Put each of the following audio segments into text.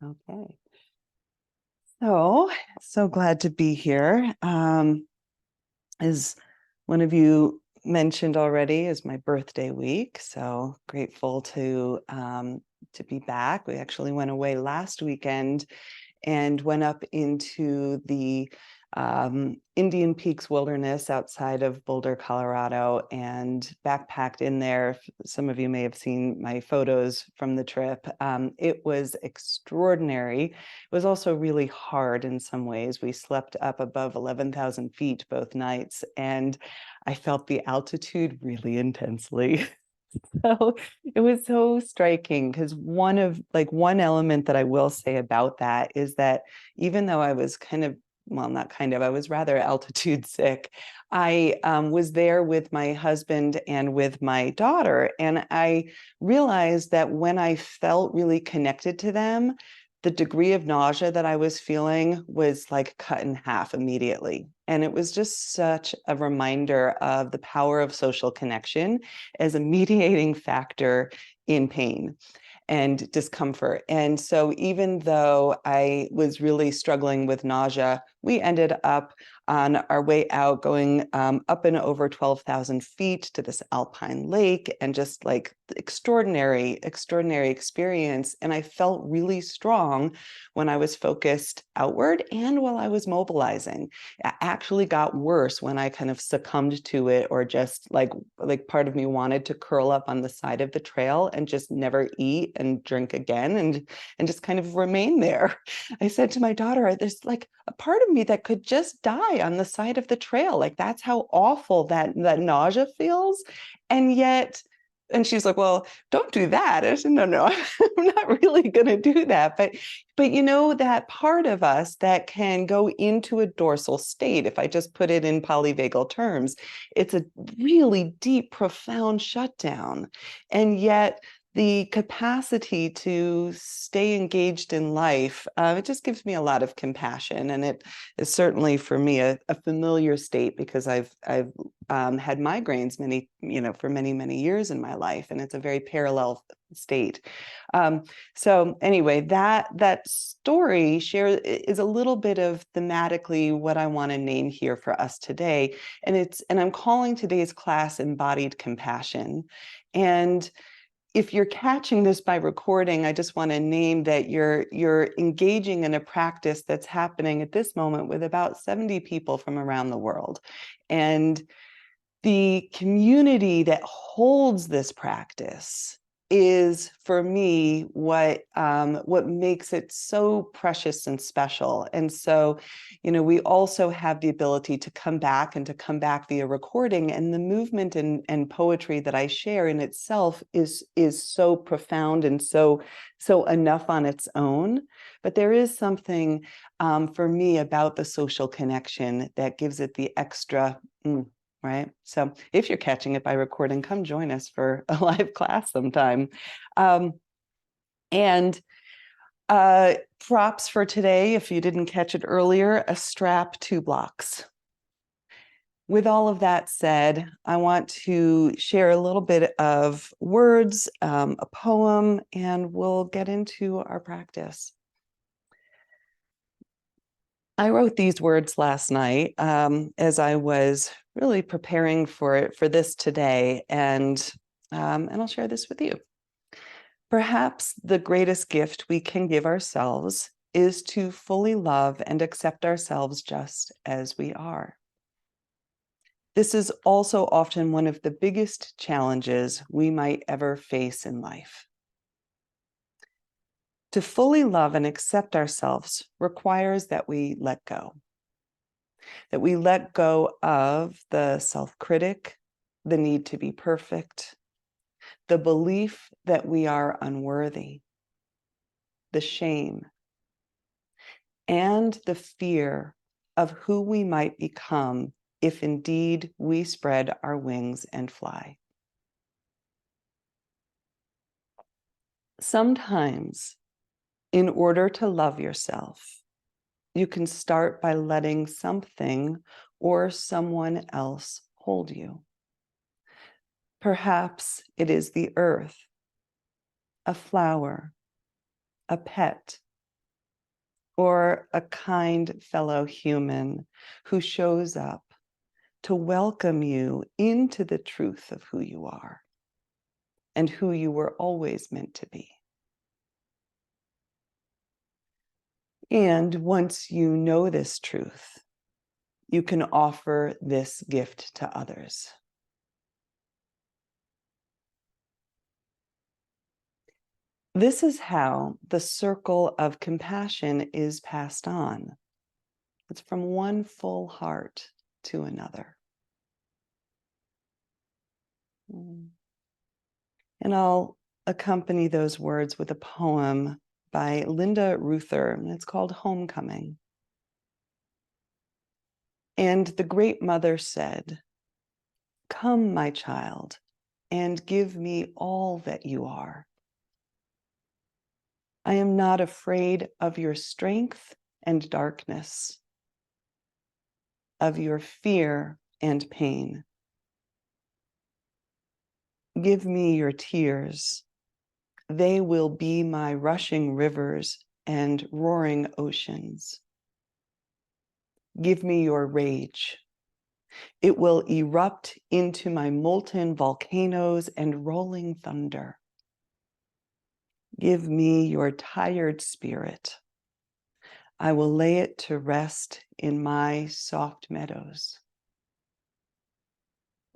Okay. So glad to be here. As one of you mentioned already, is my birthday week. So grateful to be back. We actually went away last weekend and went up into the Indian Peaks Wilderness outside of Boulder, Colorado, and backpacked in there. Some of you may have seen my photos from the trip. It was extraordinary. It was also really hard in some ways. We slept up above 11,000 feet both nights, and I felt the altitude really intensely. So it was so striking because one element that I will say about that is that even though I was I was rather altitude sick. I was there with my husband and with my daughter, and I realized that when I felt really connected to them, the degree of nausea that I was feeling was like cut in half immediately. And it was just such a reminder of the power of social connection as a mediating factor in pain and discomfort. And so even though I was really struggling with nausea, we ended up on our way out going up and over 12,000 feet to this alpine lake, and just like extraordinary experience. And I felt really strong when I was focused outward and while I was mobilizing. It actually got worse when I kind of succumbed to it, or just like part of me wanted to curl up on the side of the trail and just never eat and drink again, and just kind of remain there. I said to my daughter, there's like a part of me that could just die on the side of the trail. Like that's how awful that nausea feels. And yet, and she's like, well, don't do that. I said, no, I'm not really going to do that. But you know, that part of us that can go into a dorsal state, if I just put it in polyvagal terms, it's a really deep, profound shutdown. And yet the capacity to stay engaged in life, it just gives me a lot of compassion. And it is certainly for me a familiar state, because I've had migraines for many years in my life, and it's a very parallel state. So anyway, that story is a little bit of thematically what I want to name here for us today, and I'm calling today's class Embodied Compassion. And if you're catching this by recording, I just want to name that you're engaging in a practice that's happening at this moment with about 70 people from around the world. And the community that holds this practice is, for me, what makes it so precious and special. And so, we also have the ability to come back via recording, and the movement and poetry that I share in itself is so profound and so enough on its own. But there is something for me about the social connection that gives it the extra. Right. So if you're catching it by recording, come join us for a live class sometime. And props for today, if you didn't catch it earlier, a strap, 2 blocks. With all of that said, I want to share a little bit of words, a poem, and we'll get into our practice. I wrote these words last night as I was really preparing for this today, and I'll share this with you. Perhaps the greatest gift we can give ourselves is to fully love and accept ourselves just as we are. This is also often one of the biggest challenges we might ever face in life. To fully love and accept ourselves requires that we let go. That we let go of the self-critic, the need to be perfect, the belief that we are unworthy, the shame, and the fear of who we might become if indeed we spread our wings and fly. Sometimes, in order to love yourself, you can start by letting something or someone else hold you. Perhaps it is the earth, a flower, a pet, or a kind fellow human who shows up to welcome you into the truth of who you are and who you were always meant to be. And once you know this truth, you can offer this gift to others. This is how the circle of compassion is passed on. It's from one full heart to another. And I'll accompany those words with a poem by Linda Ruther, and it's called Homecoming. And the great mother said, "Come, my child, and give me all that you are. I am not afraid of your strength and darkness, of your fear and pain. Give me your tears. They will be my rushing rivers and roaring oceans. Give me your rage. It will erupt into my molten volcanoes and rolling thunder. Give me your tired spirit. I will lay it to rest in my soft meadows.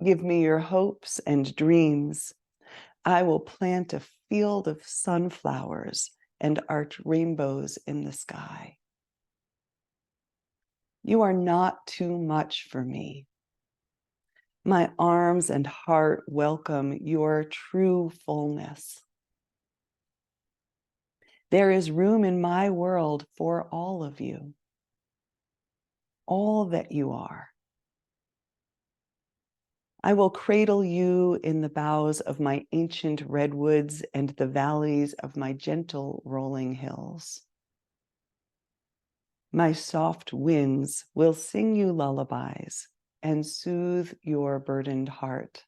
Give me your hopes and dreams. I will plant a field of sunflowers and arch rainbows in the sky. You are not too much for me. My arms and heart welcome your true fullness. There is room in my world for all of you, all that you are. I will cradle you in the boughs of my ancient redwoods and the valleys of my gentle rolling hills. My soft winds will sing you lullabies and soothe your burdened heart.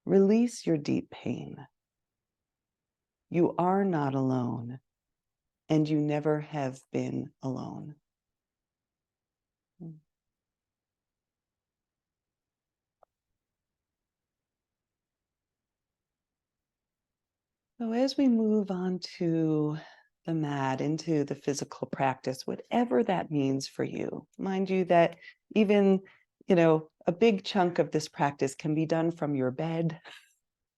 Release your deep pain. You are not alone, and you never have been alone. So as we move on to the mat, into the physical practice, whatever that means for you, mind you that even, a big chunk of this practice can be done from your bed,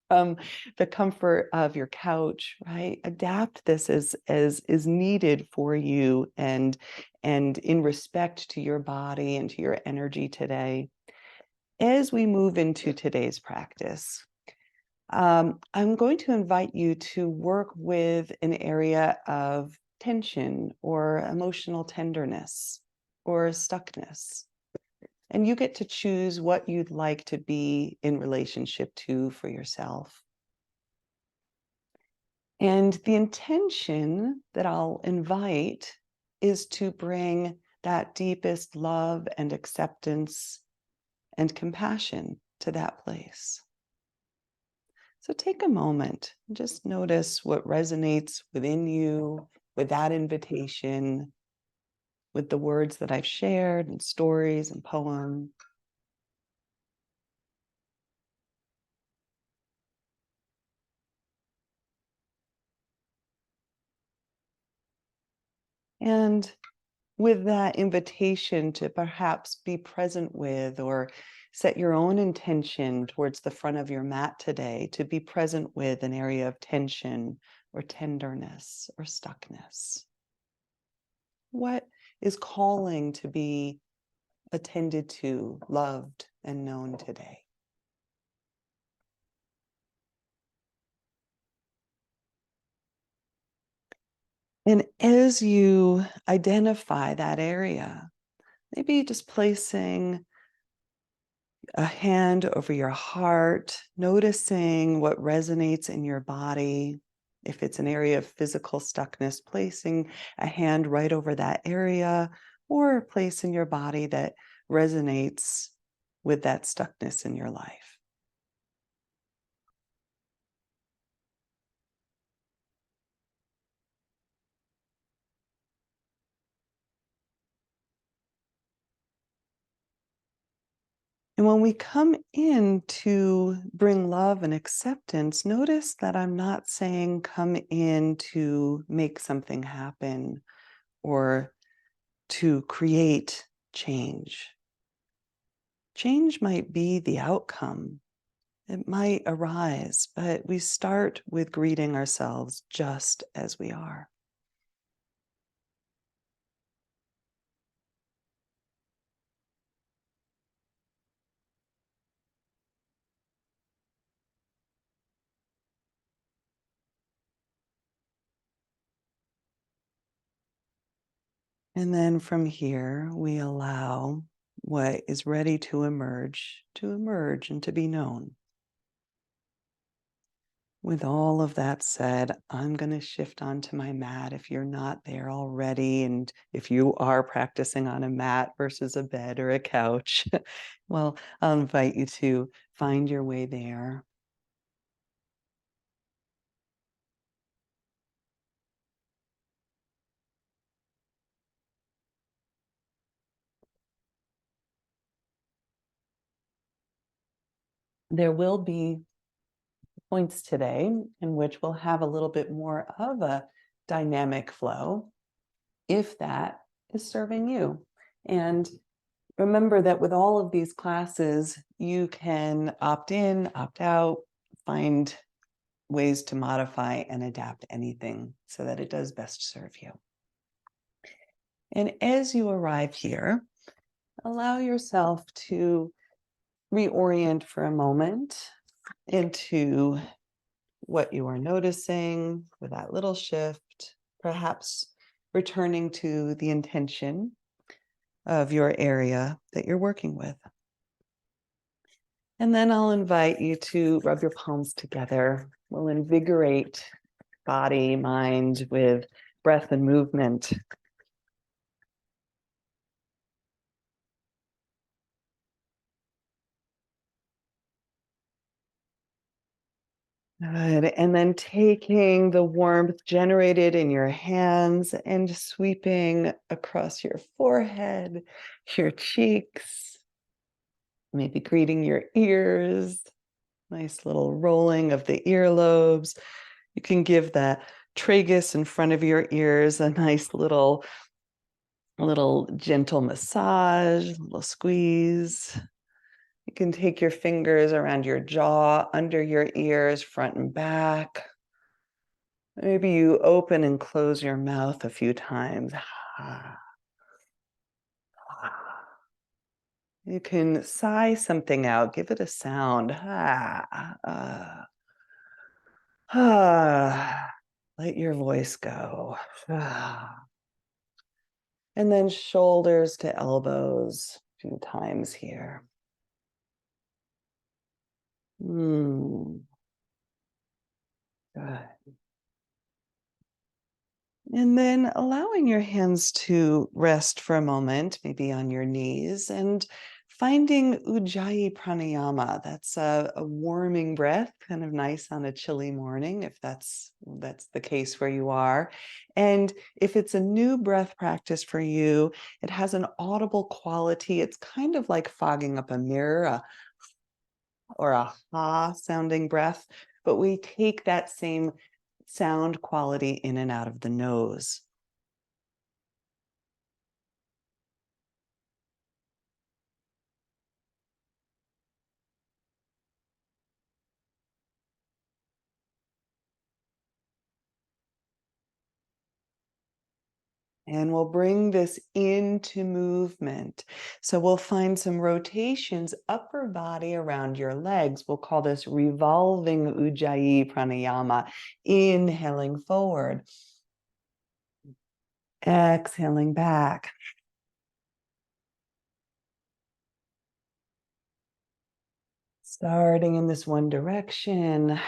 the comfort of your couch, right? Adapt this as is needed for you and in respect to your body and to your energy today. As we move into today's practice, I'm going to invite you to work with an area of tension or emotional tenderness or stuckness. And you get to choose what you'd like to be in relationship to for yourself. And the intention that I'll invite is to bring that deepest love and acceptance and compassion to that place. So take a moment and just notice what resonates within you with that invitation, with the words that I've shared and stories and poems. And with that invitation to perhaps be present with or set your own intention towards the front of your mat today to be present with an area of tension or tenderness or stuckness. What is calling to be attended to, loved, and known today? And as you identify that area, maybe just placing a hand over your heart, noticing what resonates in your body. If it's an area of physical stuckness, placing a hand right over that area, or a place in your body that resonates with that stuckness in your life. when we come in to bring love and acceptance, notice that I'm not saying come in to make something happen or to create change. Change might be the outcome. It might arise, but we start with greeting ourselves just as we are. And then from here, we allow what is ready to emerge and to be known. With all of that said, I'm going to shift onto my mat if you're not there already. And if you are practicing on a mat versus a bed or a couch, well, I'll invite you to find your way there. There will be points today in which we'll have a little bit more of a dynamic flow, if that is serving you. And remember that with all of these classes, you can opt in, opt out, find ways to modify and adapt anything so that it does best serve you. And as you arrive here, allow yourself to reorient for a moment into what you are noticing with that little shift, perhaps returning to the intention of your area that you're working with. And then I'll invite you to rub your palms together. We'll invigorate body, mind with breath and movement. Good. And then taking the warmth generated in your hands and sweeping across your forehead, your cheeks, maybe greeting your ears, nice little rolling of the earlobes. You can give that tragus in front of your ears a nice little gentle massage, a little squeeze. You can take your fingers around your jaw, under your ears, front and back. Maybe you open and close your mouth a few times. You can sigh something out, give it a sound. Let your voice go. And then shoulders to elbows a few times here. Good. And then allowing your hands to rest for a moment, maybe on your knees, and finding Ujjayi pranayama. That's a warming breath, kind of nice on a chilly morning, if that's the case where you are. And if it's a new breath practice for you, it has an audible quality. It's kind of like fogging up a mirror, or a ha sounding breath, but we take that same sound quality in and out of the nose. And we'll bring this into movement. So we'll find some rotations, upper body around your legs. We'll call this revolving Ujjayi pranayama, inhaling forward, exhaling back. Starting in this one direction.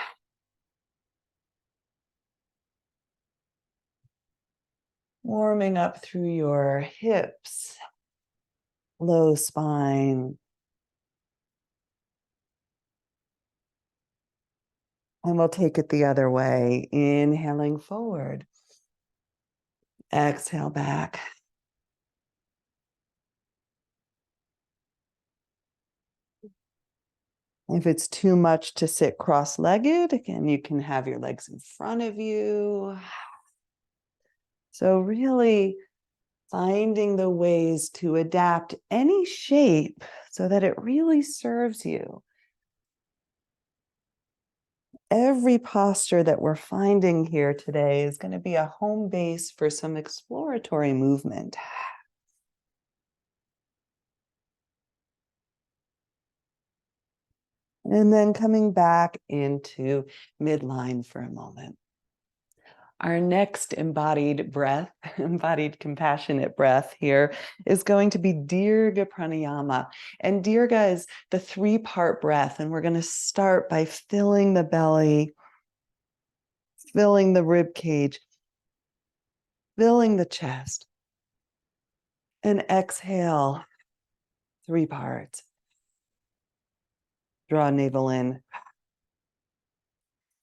Warming up through your hips, low spine. And we'll take it the other way, inhaling forward. Exhale back. If it's too much to sit cross-legged, again, you can have your legs in front of you. So really finding the ways to adapt any shape so that it really serves you. Every posture that we're finding here today is going to be a home base for some exploratory movement. And then coming back into midline for a moment. Our next embodied breath, embodied compassionate breath here is going to be Dirga Pranayama. And Dirga is the 3-part breath. And we're going to start by filling the belly, filling the rib cage, filling the chest, and exhale 3 parts. Draw navel in.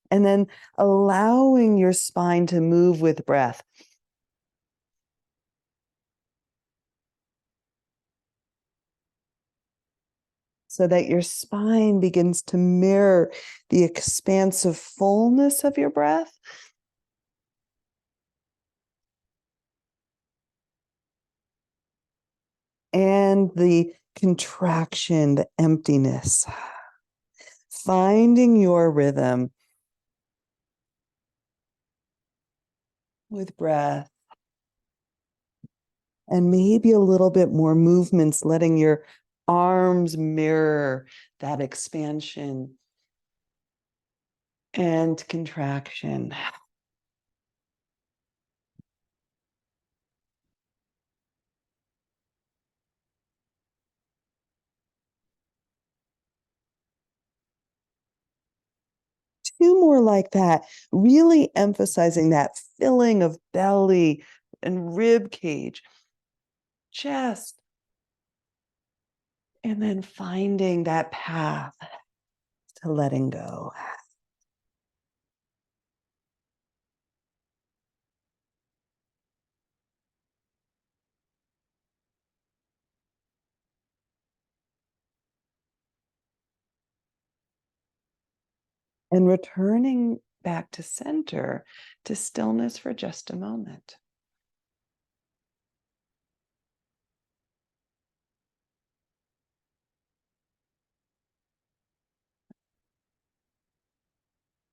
And then allowing your spine to move with breath. So that your spine begins to mirror the expansive fullness of your breath. And the contraction, the emptiness. Finding your rhythm with breath. And maybe a little bit more movements, letting your arms mirror that expansion and contraction. Two more like that, really emphasizing that filling of belly and rib cage, chest, and then finding that path to letting go. And returning back to center, to stillness for just a moment.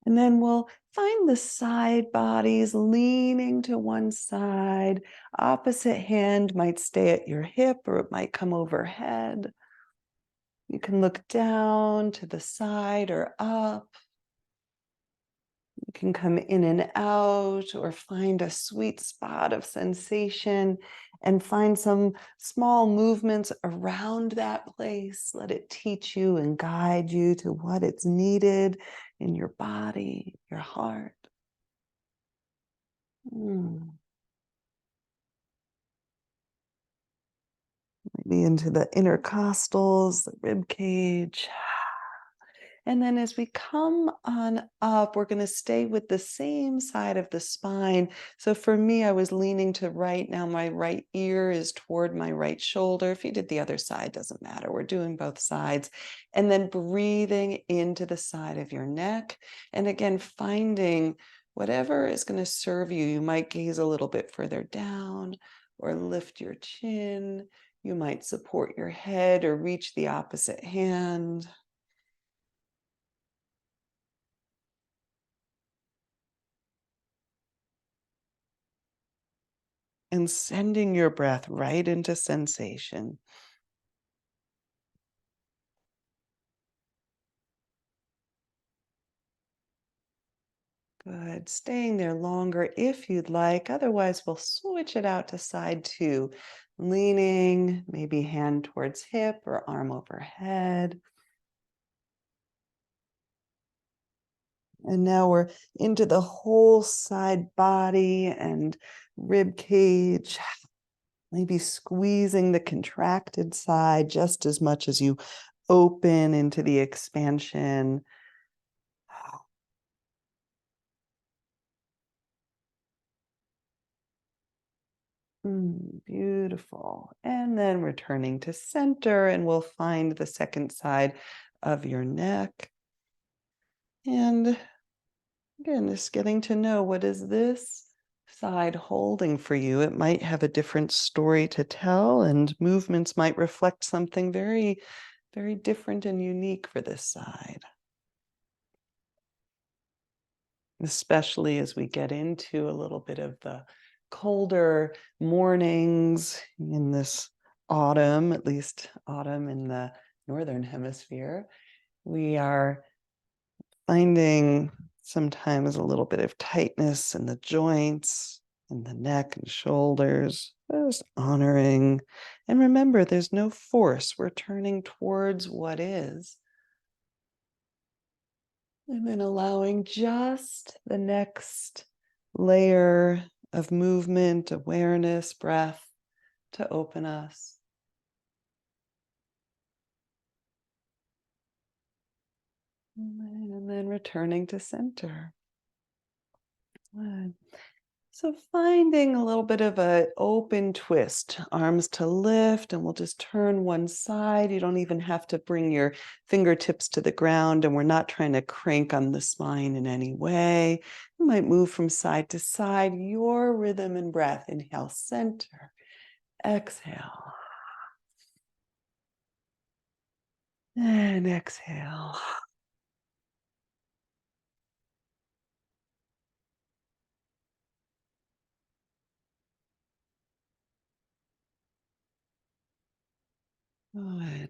And then we'll find the side bodies leaning to one side. Opposite hand might stay at your hip or it might come overhead. You can look down to the side or up. You can come in and out or find a sweet spot of sensation and find some small movements around that place. Let it teach you and guide you to what it's needed in your body, your heart. Maybe into the intercostals, the rib cage. And then as we come on up, we're going to stay with the same side of the spine. So for me, I was leaning to right. Now my right ear is toward my right shoulder. If you did the other side, doesn't matter. We're doing both sides. And then breathing into the side of your neck. And again, finding whatever is going to serve you. You might gaze a little bit further down or lift your chin. You might support your head or reach the opposite hand. And sending your breath right into sensation. Good. Staying there longer if you'd like. Otherwise, we'll switch it out to side 2. Leaning, maybe hand towards hip or arm overhead. And now we're into the whole side body and rib cage. Maybe squeezing the contracted side just as much as you open into the expansion. Beautiful. And then returning to center, and we'll find the second side of your neck. And again, just getting to know, what is this side holding for you? It might have a different story to tell, and movements might reflect something very, very different and unique for this side. Especially as we get into a little bit of the colder mornings in this autumn, at least autumn in the northern hemisphere, we are finding sometimes a little bit of tightness in the joints and the neck and shoulders, just honoring. And remember, there's no force. We're turning towards what is. And then allowing just the next layer of movement, awareness, breath to open us. And then returning to center. Good. So finding a little bit of an open twist, arms to lift, and we'll just turn one side. You don't even have to bring your fingertips to the ground, and we're not trying to crank on the spine in any way. You might move from side to side, your rhythm and breath. Inhale, center. Exhale. And exhale. Good.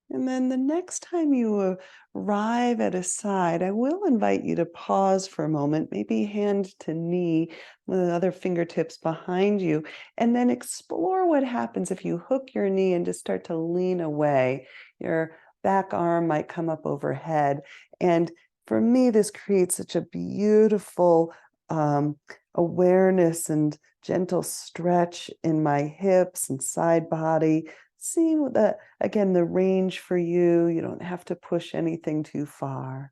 And then the next time you arrive at a side, I will invite you to pause for a moment, maybe hand to knee with the other fingertips behind you, and then explore what happens if you hook your knee and just start to lean away. Your back arm might come up overhead. And for me, this creates such a beautiful awareness and gentle stretch in my hips and side body. See the, again, the range for you. You don't have to push anything too far.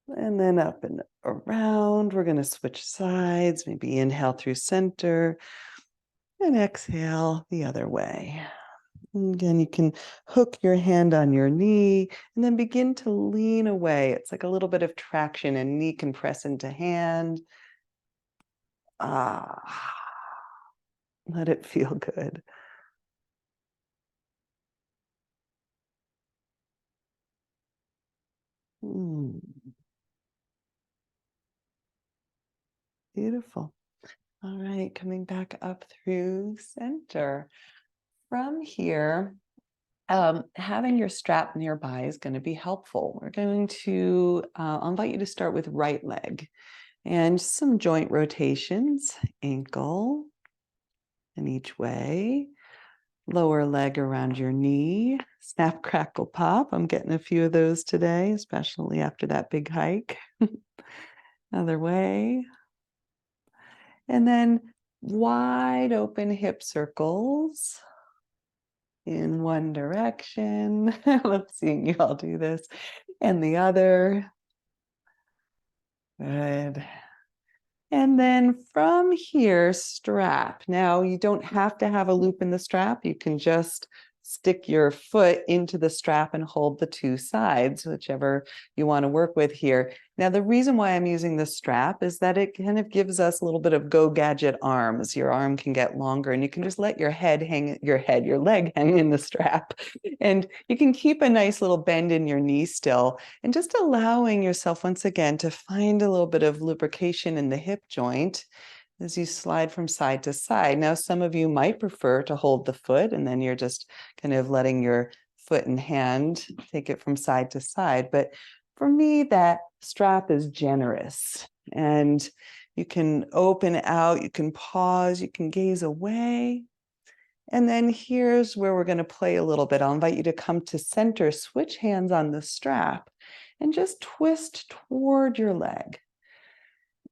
And then up and around. We're going to switch sides. Maybe inhale through center and exhale the other way. And again, you can hook your hand on your knee and then begin to lean away. It's like a little bit of traction, and knee can press into hand. Ah, let it feel good. Mm, beautiful. All right, coming back up through center. From here, having your strap nearby is going to be helpful. We're going to, I'll invite you to start with right leg and some joint rotations, ankle in each way, lower leg around your knee, snap, crackle, pop. I'm getting a few of those today, especially after that big hike. Other way. And then wide open hip circles in one direction. I love seeing you all do this. And the other. Good. And then from here, strap. Now, you don't have to have a loop in the strap. You can just stick your foot into the strap and hold the two sides, whichever you want to work with here. Now, the reason why I'm using the strap is that it kind of gives us a little bit of go gadget arms. Your arm can get longer, and you can just let your leg hang in the strap. And you can keep a nice little bend in your knee still, and just allowing yourself once again to find a little bit of lubrication in the hip joint as you slide from side to side. Now, some of you might prefer to hold the foot, and then you're just kind of letting your foot and hand take it from side to side. But for me, that strap is generous, and you can open out, you can pause, you can gaze away. And then here's where we're going to play a little bit. I'll invite you to come to center, switch hands on the strap, and just twist toward your leg.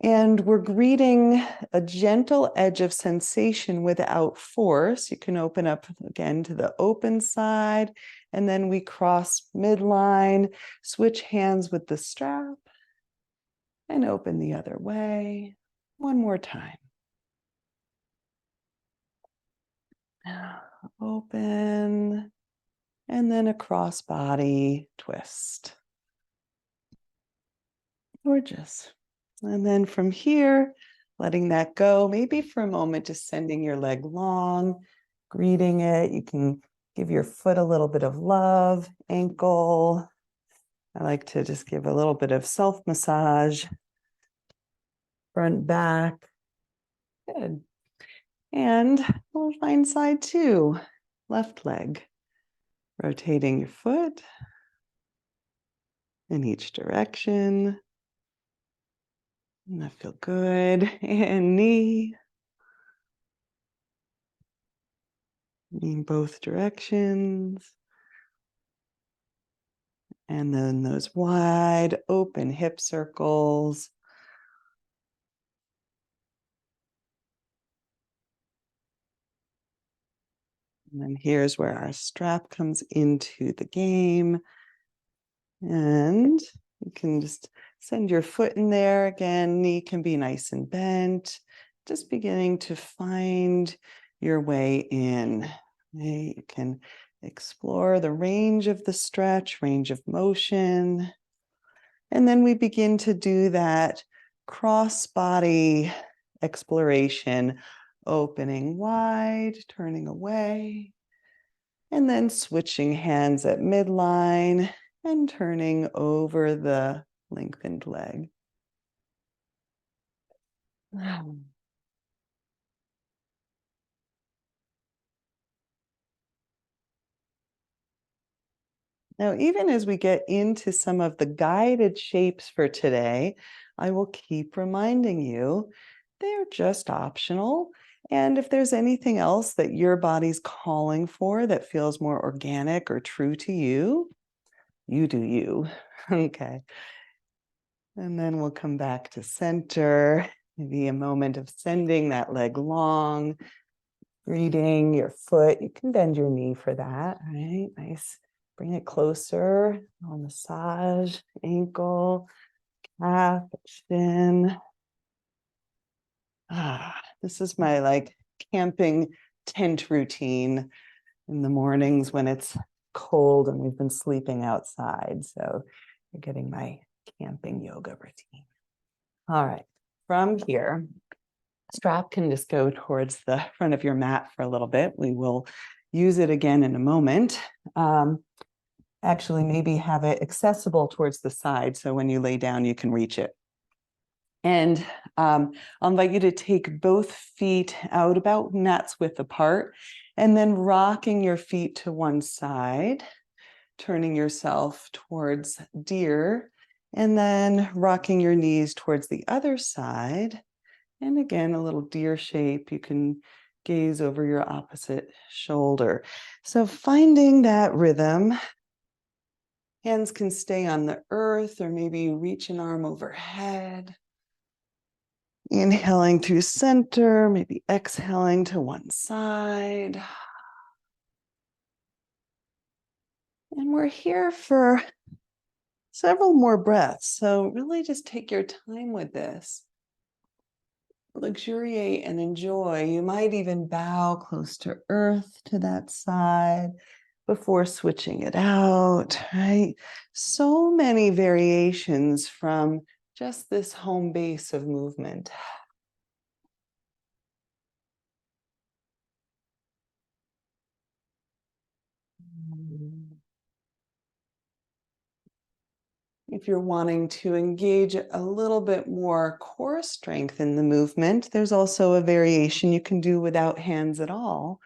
And we're greeting a gentle edge of sensation without force. You can open up again to the open side, and then we cross midline, switch hands with the strap, and open the other way. One more time. Open and then a cross-body twist. Gorgeous. And then from here, letting that go, maybe for a moment, just sending your leg long, greeting it. You can give your foot a little bit of love, ankle. I like to just give a little bit of self-massage, front, back. Good. And we'll find side two, left leg. Rotating your foot in each direction. And that feel good. And knee in both directions. And then those wide open hip circles. And then here's where our strap comes into the game. And you can just send your foot in there. Again, knee can be nice and bent. Just beginning to find your way in. Okay, you can explore the range of the stretch, range of motion. And then we begin to do that cross-body exploration, opening wide, turning away, and then switching hands at midline and turning over the lengthened leg. Now, even as we get into some of the guided shapes for today, I will keep reminding you they're just optional. And if there's anything else that your body's calling for that feels more organic or true to you, you do you. Okay. And then we'll come back to center, maybe a moment of sending that leg long, greeting your foot. You can bend your knee for that, right? Nice. Bring it closer. I'll massage, ankle, calf, shin. This is my camping tent routine in the mornings when it's cold and we've been sleeping outside. So you're getting my camping yoga routine. All right, from here, strap can just go towards the front of your mat for a little bit. We will use it again in a moment. Actually, maybe have it accessible towards the side, so when you lay down, you can reach it. And I'll invite you to take both feet out about mat's width apart, and then rocking your feet to one side, turning yourself towards deer, and then rocking your knees towards the other side. And again, a little deer shape. You can gaze over your opposite shoulder. So finding that rhythm. Hands can stay on the earth, or maybe you reach an arm overhead. Inhaling to center, maybe exhaling to one side. And we're here for several more breaths. So really just take your time with this. Luxuriate and enjoy. You might even bow close to earth to that side before switching it out, right? So many variations from just this home base of movement. If you're wanting to engage a little bit more core strength in the movement, there's also a variation you can do without hands at all.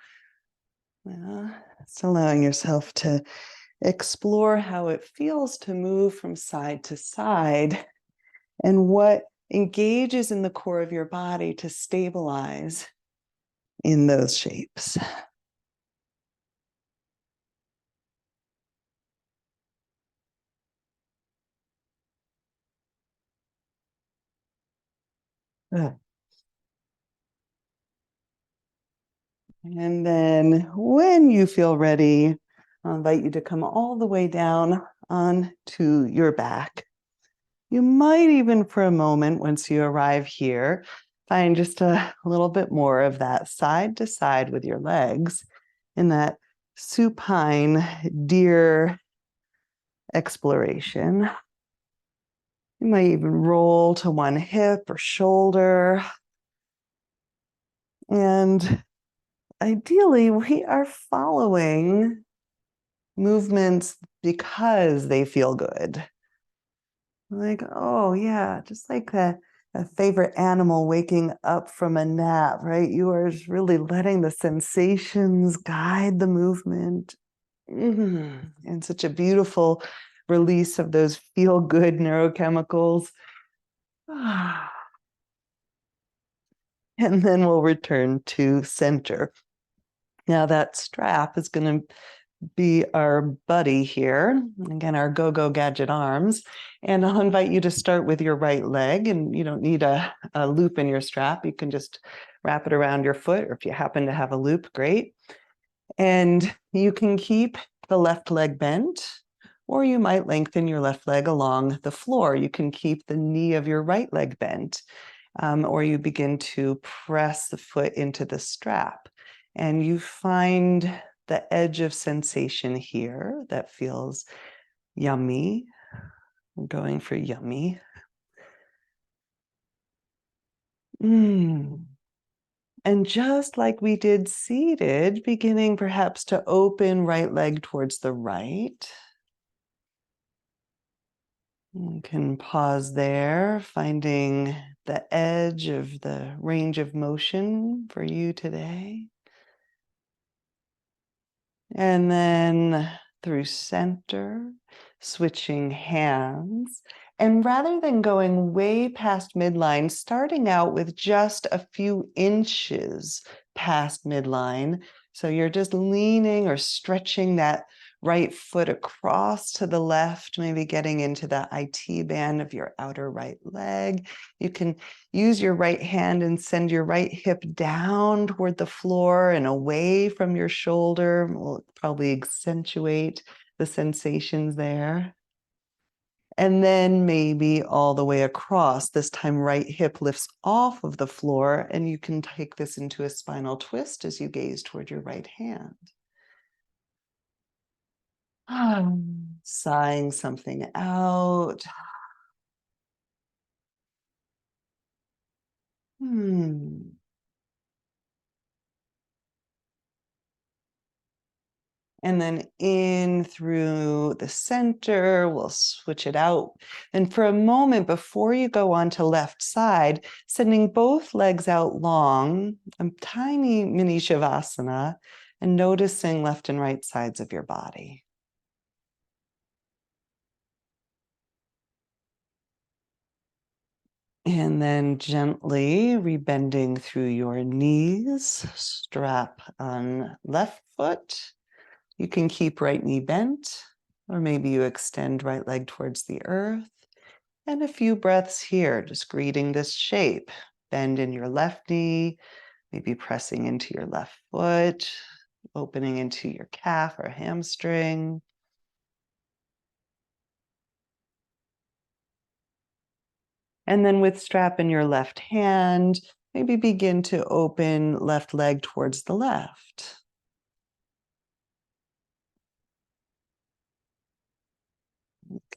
It's allowing yourself to explore how it feels to move from side to side and what engages in the core of your body to stabilize in those shapes. Good. And then when you feel ready, I'll invite you to come all the way down onto your back. You might even for a moment, once you arrive here, find just a little bit more of that side to side with your legs in that supine deer exploration. You might even roll to one hip or shoulder. And ideally, we are following movements because they feel good. Like, oh, yeah, just like a favorite animal waking up from a nap, right? You are really letting the sensations guide the movement. And such a beautiful release of those feel good neurochemicals. And then we'll return to center. Now, that strap is going to be our buddy here. Again, our go-go gadget arms. And I'll invite you to start with your right leg, and you don't need a loop in your strap. You can just wrap it around your foot, or if you happen to have a loop, great. And you can keep the left leg bent, or you might lengthen your left leg along the floor. You can keep the knee of your right leg bent, or you begin to press the foot into the strap. And you find the edge of sensation here that feels yummy. I'm going for yummy. And just like we did seated, beginning perhaps to open right leg towards the right. You can pause there, finding the edge of the range of motion for you today. And then through center, switching hands. And rather than going way past midline, starting out with just a few inches past midline. So you're just leaning or stretching that right foot across to the left, maybe getting into the IT band of your outer right leg. You can use your right hand and send your right hip down toward the floor and away from your shoulder. Will probably accentuate the sensations there. And then maybe all the way across. This time, right hip lifts off of the floor, and you can take this into a spinal twist as you gaze toward your right hand. Sighing something out. Hmm. And then in through the center, we'll switch it out. And for a moment before you go on to left side, sending both legs out long, a tiny mini Shavasana, and noticing left and right sides of your body. And then gently rebending through your knees, strap on left foot. You can keep right knee bent, or maybe you extend right leg towards the earth. And a few breaths here, just greeting this shape. Bend in your left knee, maybe pressing into your left foot, opening into your calf or hamstring. And then with strap in your left hand, maybe begin to open left leg towards the left.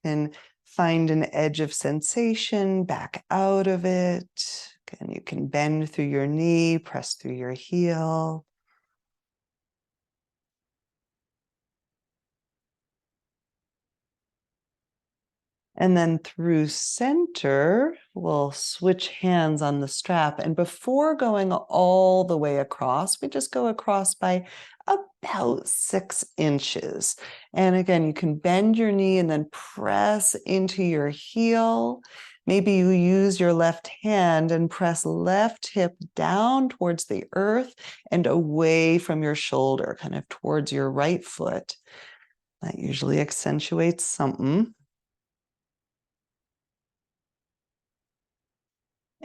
And find an edge of sensation, back out of it. And you can bend through your knee, press through your heel. And then through center, we'll switch hands on the strap. And before going all the way across, we just go across by about 6 inches. And again, you can bend your knee and then press into your heel. Maybe you use your left hand and press left hip down towards the earth and away from your shoulder, kind of towards your right foot. That usually accentuates something.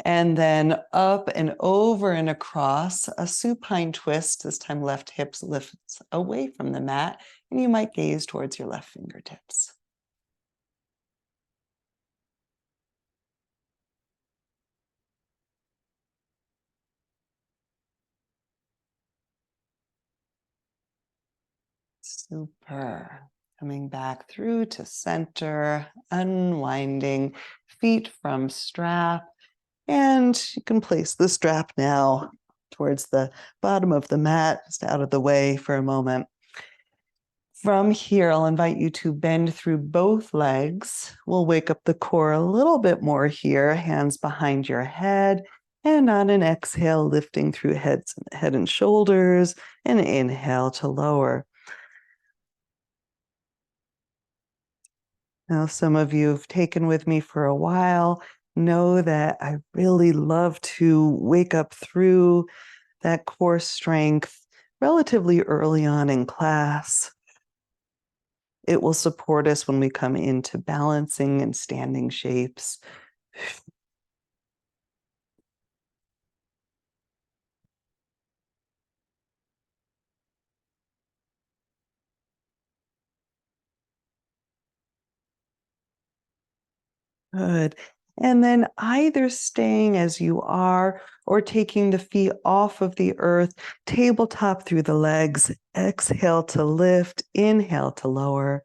And then up and over and across, a supine twist. This time left hips lifts away from the mat, and you might gaze towards your left fingertips. Super. Coming back through to center, unwinding feet from strap. And you can place the strap now towards the bottom of the mat, just out of the way for a moment. From here, I'll invite you to bend through both legs. We'll wake up the core a little bit more here, hands behind your head. And on an exhale, lifting through head and shoulders, and inhale to lower. Now, some of you have taken with me for a while know that I really love to wake up through that core strength relatively early on in class. It will support us when we come into balancing and standing shapes. Good. And then either staying as you are or taking the feet off of the earth, tabletop through the legs, exhale to lift, inhale to lower.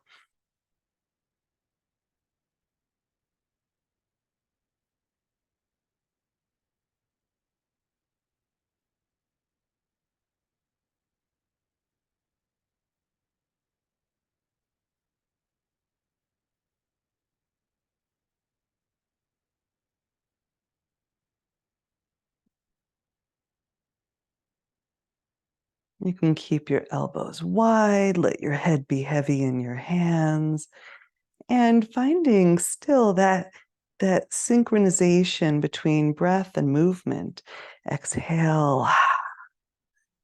You can keep your elbows wide, let your head be heavy in your hands, and finding still that synchronization between breath and movement. Exhale,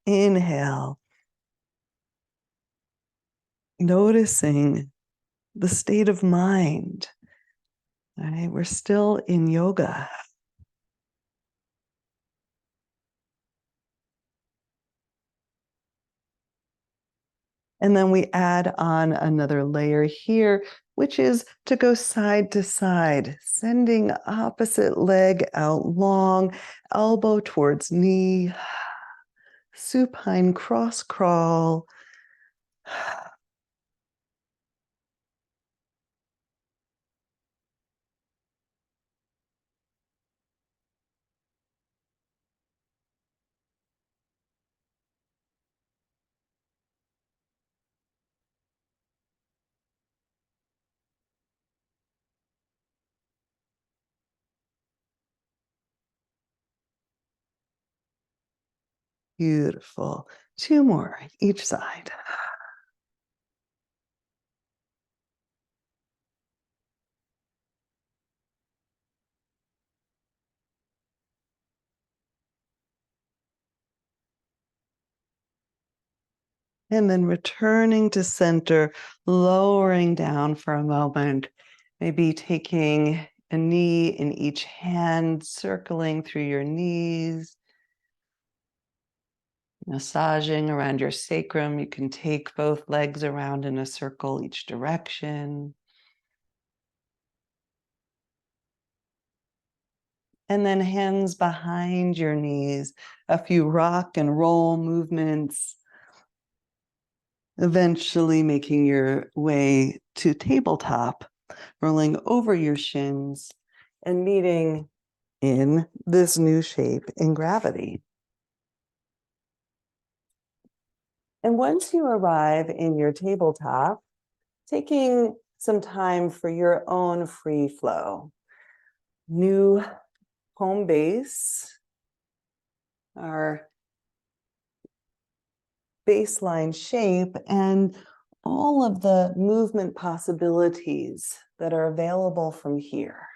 inhale, noticing the state of mind. All right, we're still in yoga. And then we add on another layer here, which is to go side to side, sending opposite leg out long, elbow towards knee, supine cross crawl. Beautiful. Two more each side. And then returning to center, lowering down for a moment, maybe taking a knee in each hand, circling through your knees, massaging around your sacrum. You can take both legs around in a circle each direction. And then hands behind your knees, a few rock and roll movements, eventually making your way to tabletop, rolling over your shins and meeting in this new shape in gravity. And once you arrive in your tabletop, taking some time for your own free flow. New home base, our baseline shape, and all of the movement possibilities that are available from here.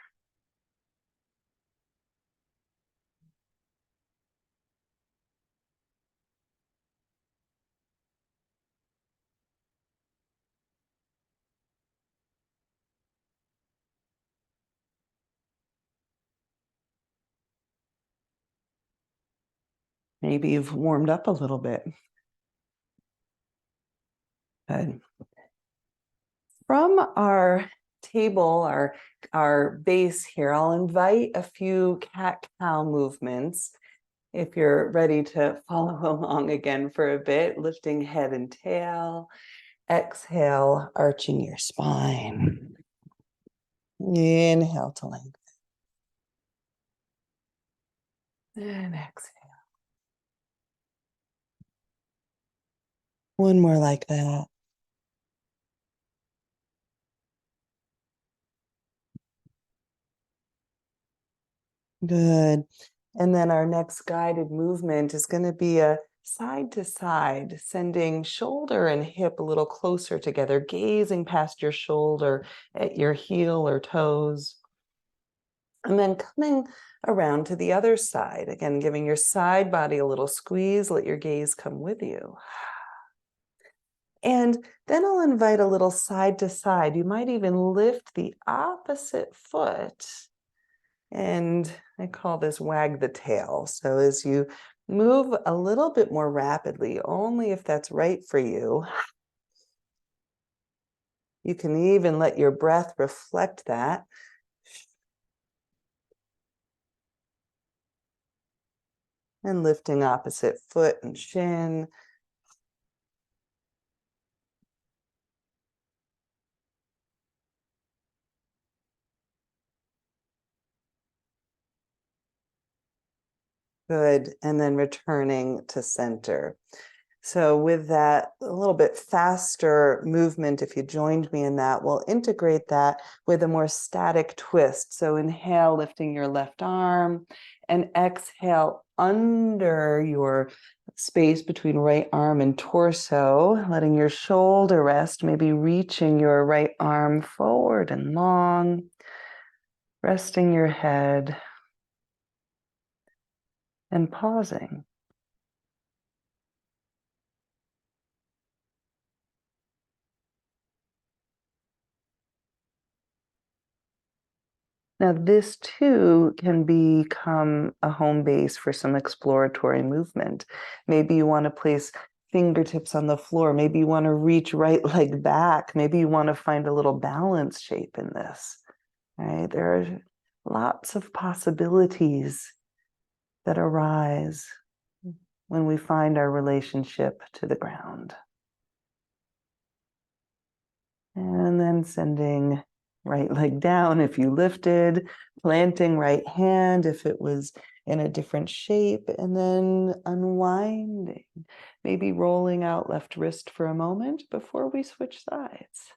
Maybe you've warmed up a little bit. Good. From our table, our base here, I'll invite a few cat-cow movements. If you're ready to follow along again for a bit, lifting head and tail, Exhale, arching your spine. Inhale to lengthen. And exhale. One more like that. Good. And then our next guided movement is going to be a side to side, sending shoulder and hip a little closer together, gazing past your shoulder at your heel or toes. And then coming around to the other side, again, giving your side body a little squeeze, let your gaze come with you. And then I'll invite a little side to side. You might even lift the opposite foot. And I call this wag the tail. So as you move a little bit more rapidly, only if that's right for you, you can even let your breath reflect that. And lifting opposite foot and shin. Good. And then returning to center. So with that a little bit faster movement, if you joined me in that, we'll integrate that with a more static twist. So inhale, lifting your left arm, and exhale under your space between right arm and torso, letting your shoulder rest, maybe reaching your right arm forward and long, resting your head, and pausing. Now, this too can become a home base for some exploratory movement. Maybe you want to place fingertips on the floor. Maybe you want to reach right leg back. Maybe you want to find a little balance shape in this, right? There are lots of possibilities that arise when we find our relationship to the ground. And then sending right leg down if you lifted, planting right hand if it was in a different shape, and then unwinding, maybe rolling out left wrist for a moment before we switch sides.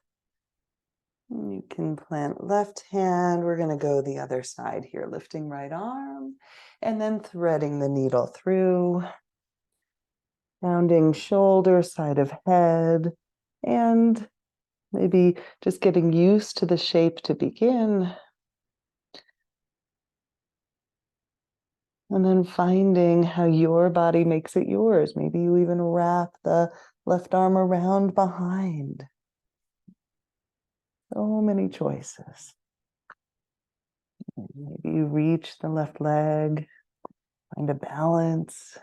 You can plant left hand. We're going to go the other side here, lifting right arm, and then threading the needle through, rounding shoulder, side of head, and maybe just getting used to the shape to begin. And then finding how your body makes it yours. Maybe you even wrap the left arm around behind. So many choices. Maybe you reach the left leg, find a balance.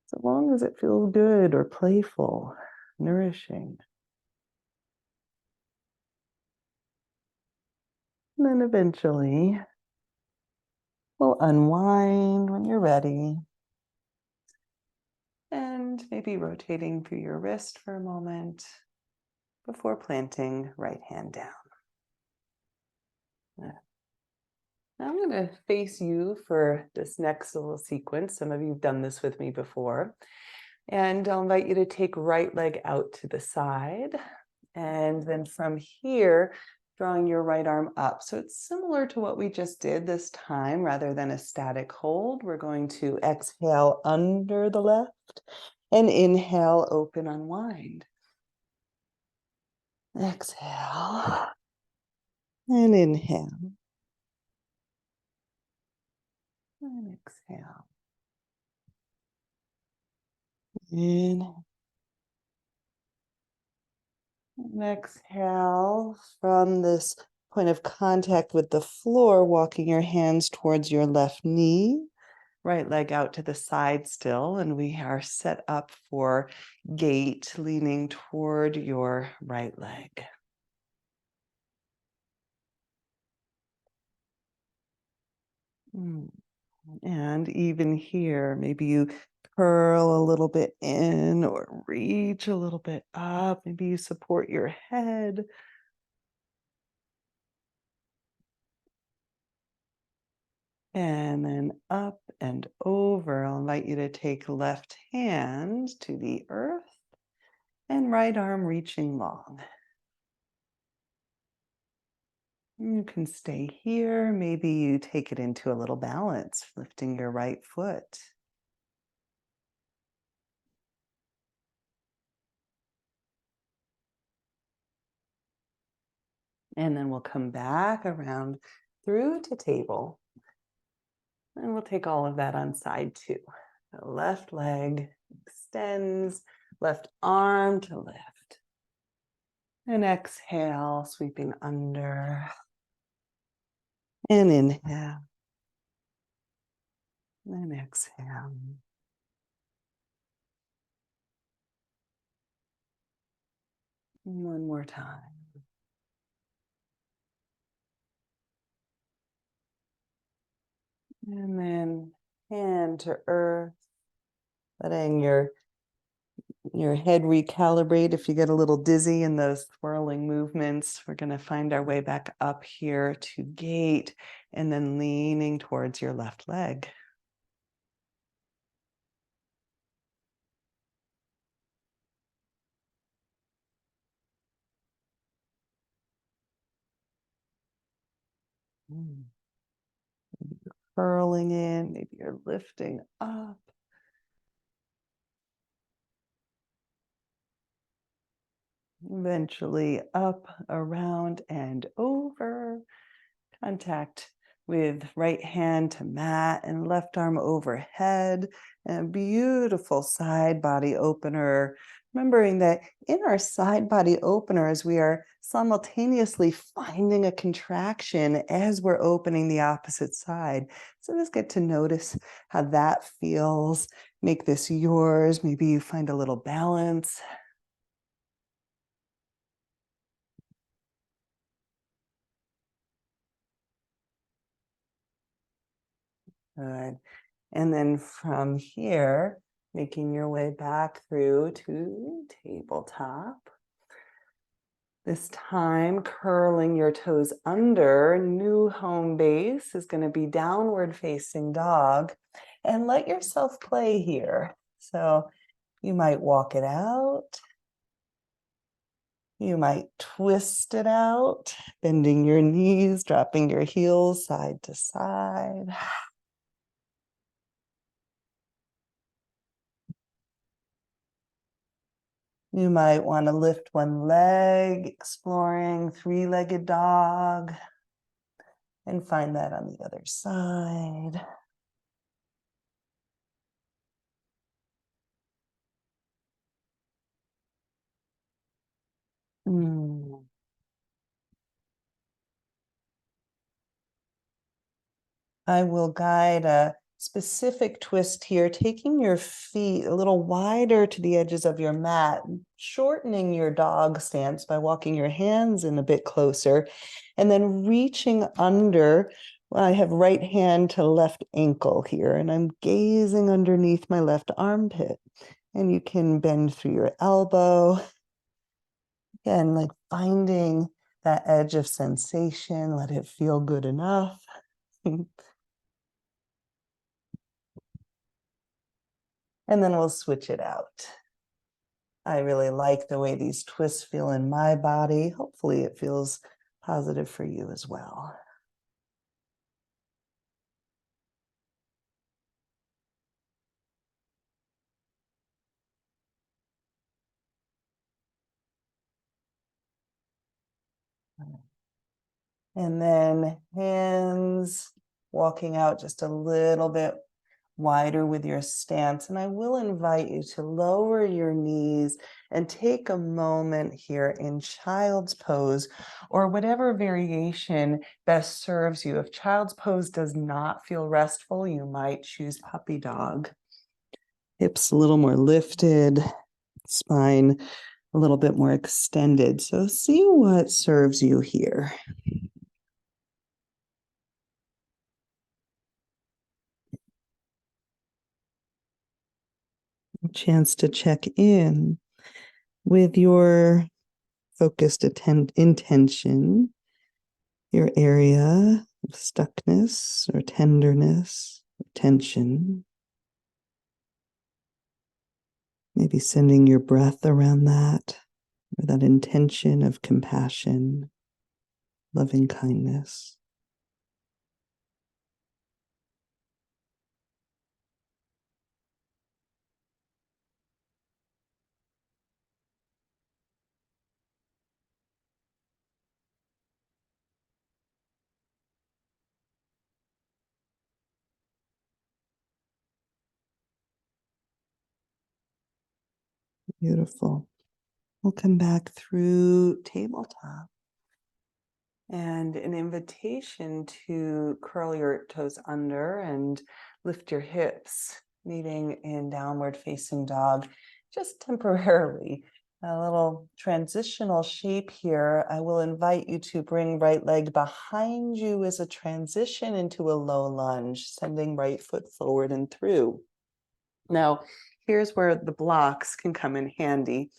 So long as it feels good or playful, nourishing. And then eventually, we'll unwind when you're ready. And maybe rotating through your wrist for a moment before planting right hand down. Now I'm going to face you for this next little sequence. Some of you have done this with me before. And I'll invite you to take right leg out to the side. And then from here, drawing your right arm up. So it's similar to what we just did this time. Rather than a static hold, we're going to exhale under the left and inhale, open, unwind. Exhale and inhale and exhale. Inhale and exhale from this point of contact with the floor, walking your hands towards your left knee, right leg out to the side still, and we are set up for gate, leaning toward your right leg. And even here, maybe you curl a little bit in or reach a little bit up. Maybe you support your head. And then up and over. I'll invite you to take left hand to the earth and right arm reaching long. You can stay here. Maybe you take it into a little balance, lifting your right foot. And then we'll come back around through to table. And we'll take all of that on side two. The left leg extends, left arm to lift. And exhale, sweeping under. And inhale. And exhale. One more time. And then hand to earth, letting your head recalibrate if you get a little dizzy in those swirling movements. We're going to find our way back up here to gate and then leaning towards your left leg. Maybe you're curling in, maybe you're lifting up. Eventually up, around, and over. Contact with right hand to mat and left arm overhead. And a beautiful side body opener. Remembering that in our side body opener, as we are simultaneously finding a contraction as we're opening the opposite side. So just get to notice how that feels. Make this yours. Maybe you find a little balance. Good. And then from here, making your way back through to tabletop. This time, curling your toes under. New home base is going to be downward facing dog. And let yourself play here. So you might walk it out. You might twist it out, bending your knees, dropping your heels side to side. You might want to lift one leg, exploring three-legged dog, and find that on the other side. I will guide a specific twist here, taking your feet a little wider to the edges of your mat, shortening your dog stance by walking your hands in a bit closer, and then reaching under. I have right hand to left ankle here, and I'm gazing underneath my left armpit. And you can bend through your elbow. Again, like finding that edge of sensation, let it feel good enough. And then we'll switch it out. I really like the way these twists feel in my body. Hopefully it feels positive for you as well. And then hands walking out just a little bit wider with your stance. And I will invite you to lower your knees and take a moment here in child's pose or whatever variation best serves you. If child's pose does not feel restful, you might choose puppy dog. Hips a little more lifted, spine a little bit more extended. So see what serves you here. chance to check in with your focused intention, your area of stuckness or tenderness, or tension. Maybe sending your breath around that, or that intention of compassion, loving kindness. Beautiful. We'll come back through tabletop. And an invitation to curl your toes under and lift your hips, meeting in downward facing dog, just temporarily. A little transitional shape here. I will invite you to bring right leg behind you as a transition into a low lunge, sending right foot forward and through. Now, here's where the blocks can come in handy.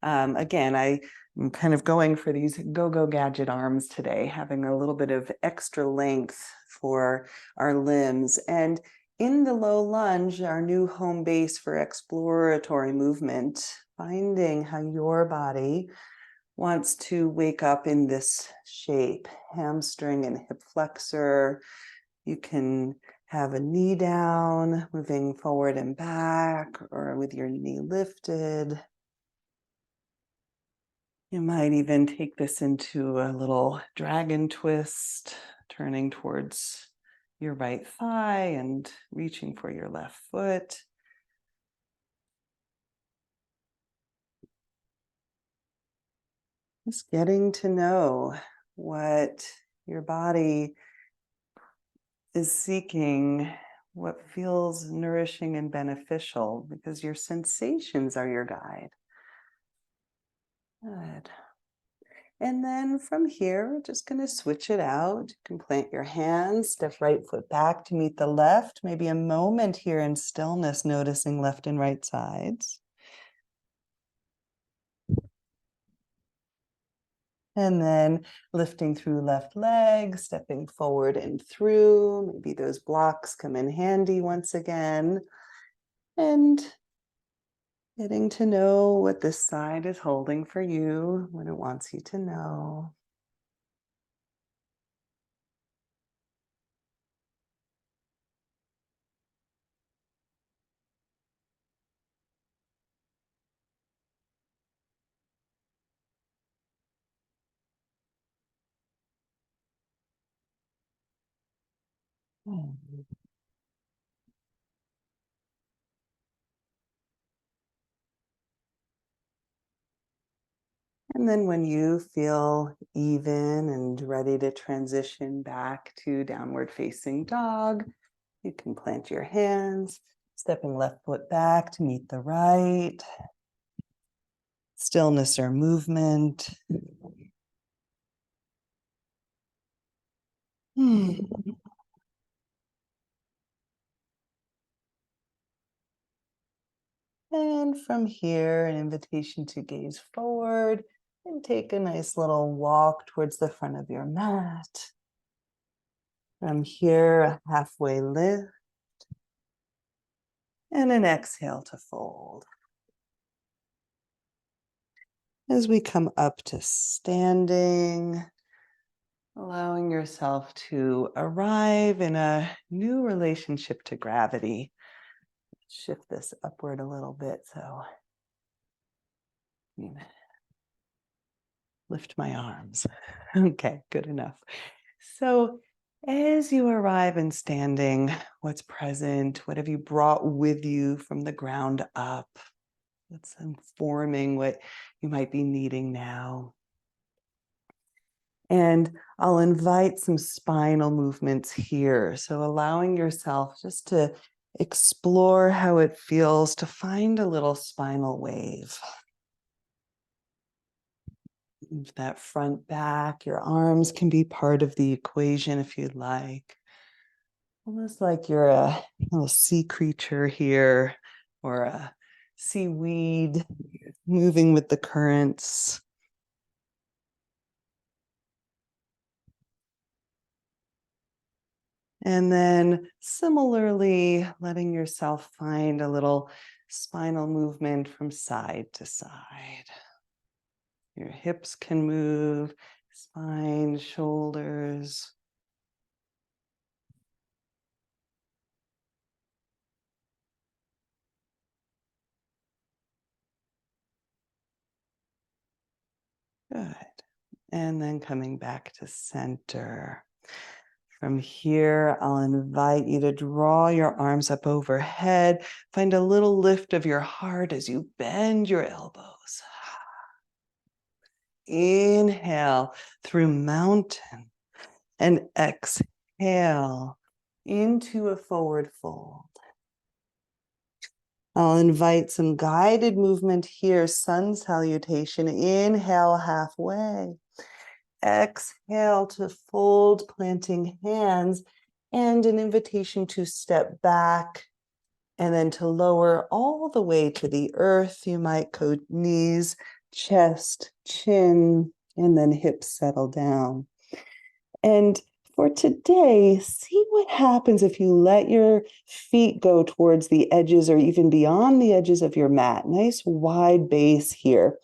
Again, I'm kind of going for these go-go gadget arms today, having a little bit of extra length for our limbs. And in the low lunge, our new home base for exploratory movement, finding how your body wants to wake up in this shape, hamstring and hip flexor. You can have a knee down, moving forward and back, or with your knee lifted. You might even take this into a little dragon twist, turning towards your right thigh and reaching for your left foot. Just getting to know what your body is seeking, what feels nourishing and beneficial, because your sensations are your guide. Good. And then from here, we're just going to switch it out. You can plant your hands, step right foot back to meet the left. Maybe a moment here in stillness, noticing left and right sides. And then lifting through left leg, stepping forward and through. Maybe those blocks come in handy once again. And getting to know what this side is holding for you, what it wants you to know. And then when you feel even and ready to transition back to downward facing dog, you can plant your hands, stepping left foot back to meet the right. Stillness or movement. And from here, an invitation to gaze forward and take a nice little walk towards the front of your mat. From here, a halfway lift and an exhale to fold. As we come up to standing, allowing yourself to arrive in a new relationship to gravity. Shift this upward a little bit so lift my arms. Okay, good enough. So as you arrive in standing, what's present? What have you brought with you from the ground up? That's informing what you might be needing now. And I'll invite some spinal movements here. So allowing yourself just to explore how it feels to find a little spinal wave. Move that front back. Your arms can be part of the equation if you'd like. Almost like you're a little sea creature here, or a seaweed, moving with the currents. And then similarly, letting yourself find a little spinal movement from side to side. Your hips can move, spine, shoulders. Good. And then coming back to center. From here, I'll invite you to draw your arms up overhead. Find a little lift of your heart as you bend your elbows. Inhale through mountain and exhale into a forward fold. I'll invite some guided movement here, sun salutation. Inhale halfway. Exhale to fold, planting hands, and an invitation to step back and then to lower all the way to the earth. You might go knees, chest, chin, and then hips settle down. And for today, see what happens if you let your feet go towards the edges or even beyond the edges of your mat. Nice wide base here.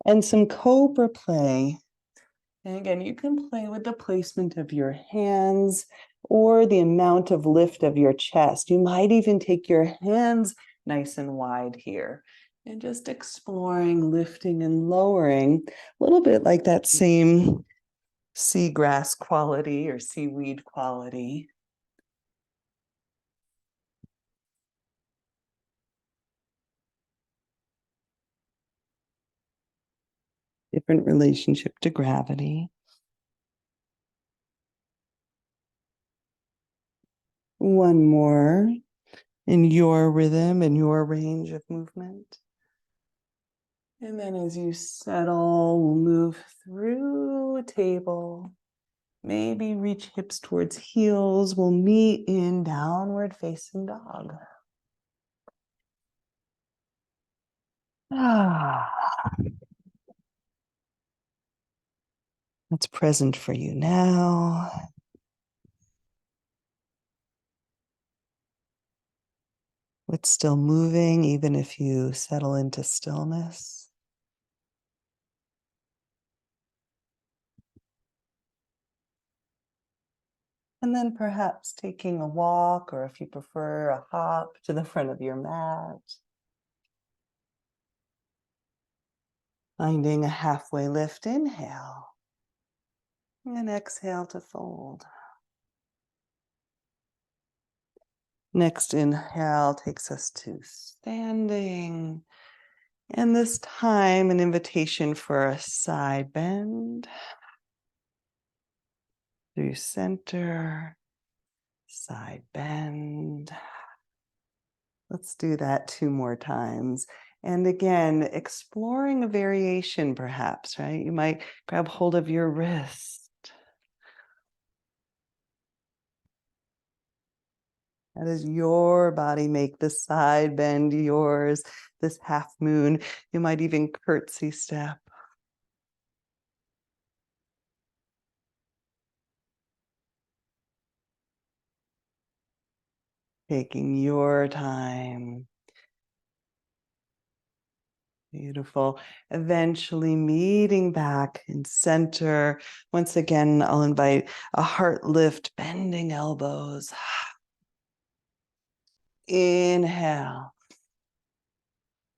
And some cobra play. And again, you can play with the placement of your hands or the amount of lift of your chest. You might even take your hands nice and wide here and just exploring lifting and lowering, a little bit like that same seagrass quality or seaweed quality. Different relationship to gravity. One more in your rhythm and your range of movement. And then as you settle, we'll move through a table. Maybe reach hips towards heels. We'll meet in downward facing dog. What's present for you now? What's still moving, even if you settle into stillness? And then perhaps taking a walk, or if you prefer, a hop to the front of your mat. Finding a halfway lift, inhale. And exhale to fold. Next inhale takes us to standing. And this time, an invitation for a side bend. Through center, side bend. Let's do that 2 more times. And again, exploring a variation perhaps, right? You might grab hold of your wrist. How does your body make the side bend yours, this half moon? You might even curtsy step. Taking your time. Beautiful. Eventually meeting back in center. Once again, I'll invite a heart lift, bending elbows. Inhale.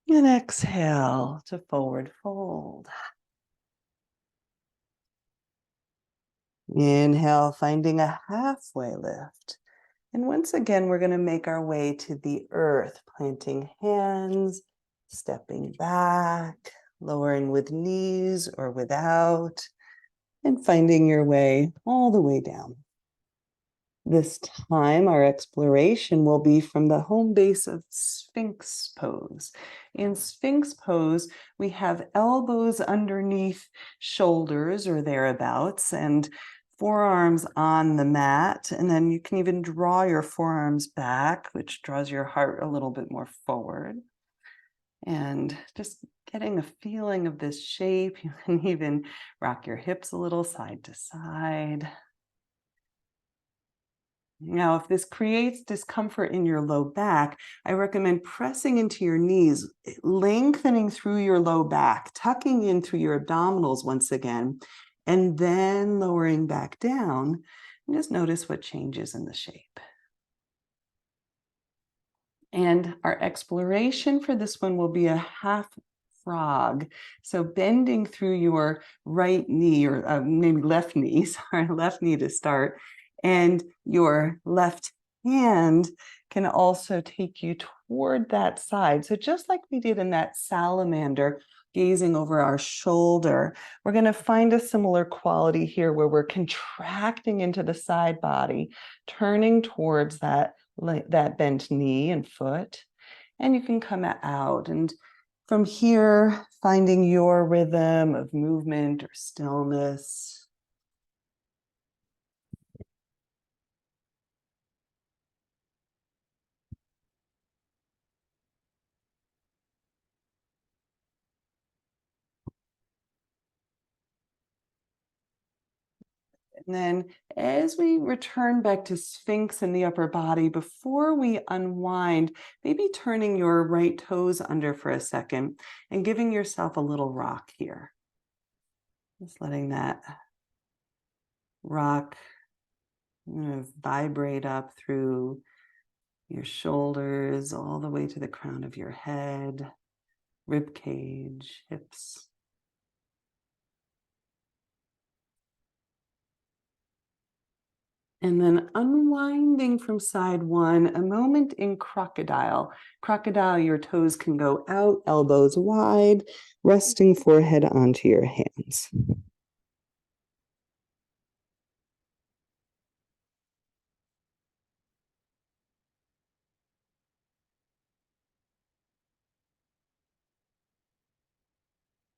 And exhale to forward fold. Inhale, finding a halfway lift. And once again, we're going to make our way to the earth, planting hands, stepping back, lowering with knees or without, and finding your way all the way down. This time, our exploration will be from the home base of Sphinx pose. In Sphinx pose, we have elbows underneath shoulders or thereabouts, and forearms on the mat. And then you can even draw your forearms back, which draws your heart a little bit more forward. And just getting a feeling of this shape. You can even rock your hips a little side to side. Now, if this creates discomfort in your low back, I recommend pressing into your knees, lengthening through your low back, tucking in through your abdominals once again, and then lowering back down. And just notice what changes in the shape. And our exploration for this one will be a half frog. So bending through your right knee, or maybe left knee, sorry, left knee to start. And your left hand can also take you toward that side. So just like we did in that salamander, gazing over our shoulder, we're going to find a similar quality here where we're contracting into the side body, turning towards that bent knee and foot, and you can come out. And from here, finding your rhythm of movement or stillness. And then as we return back to Sphinx in the upper body, before we unwind, maybe turning your right toes under for a second and giving yourself a little rock here. Just letting that rock vibrate up through your shoulders, all the way to the crown of your head, rib cage, hips. And then unwinding from side one, a moment in crocodile. Crocodile, your toes can go out, elbows wide, resting forehead onto your hands.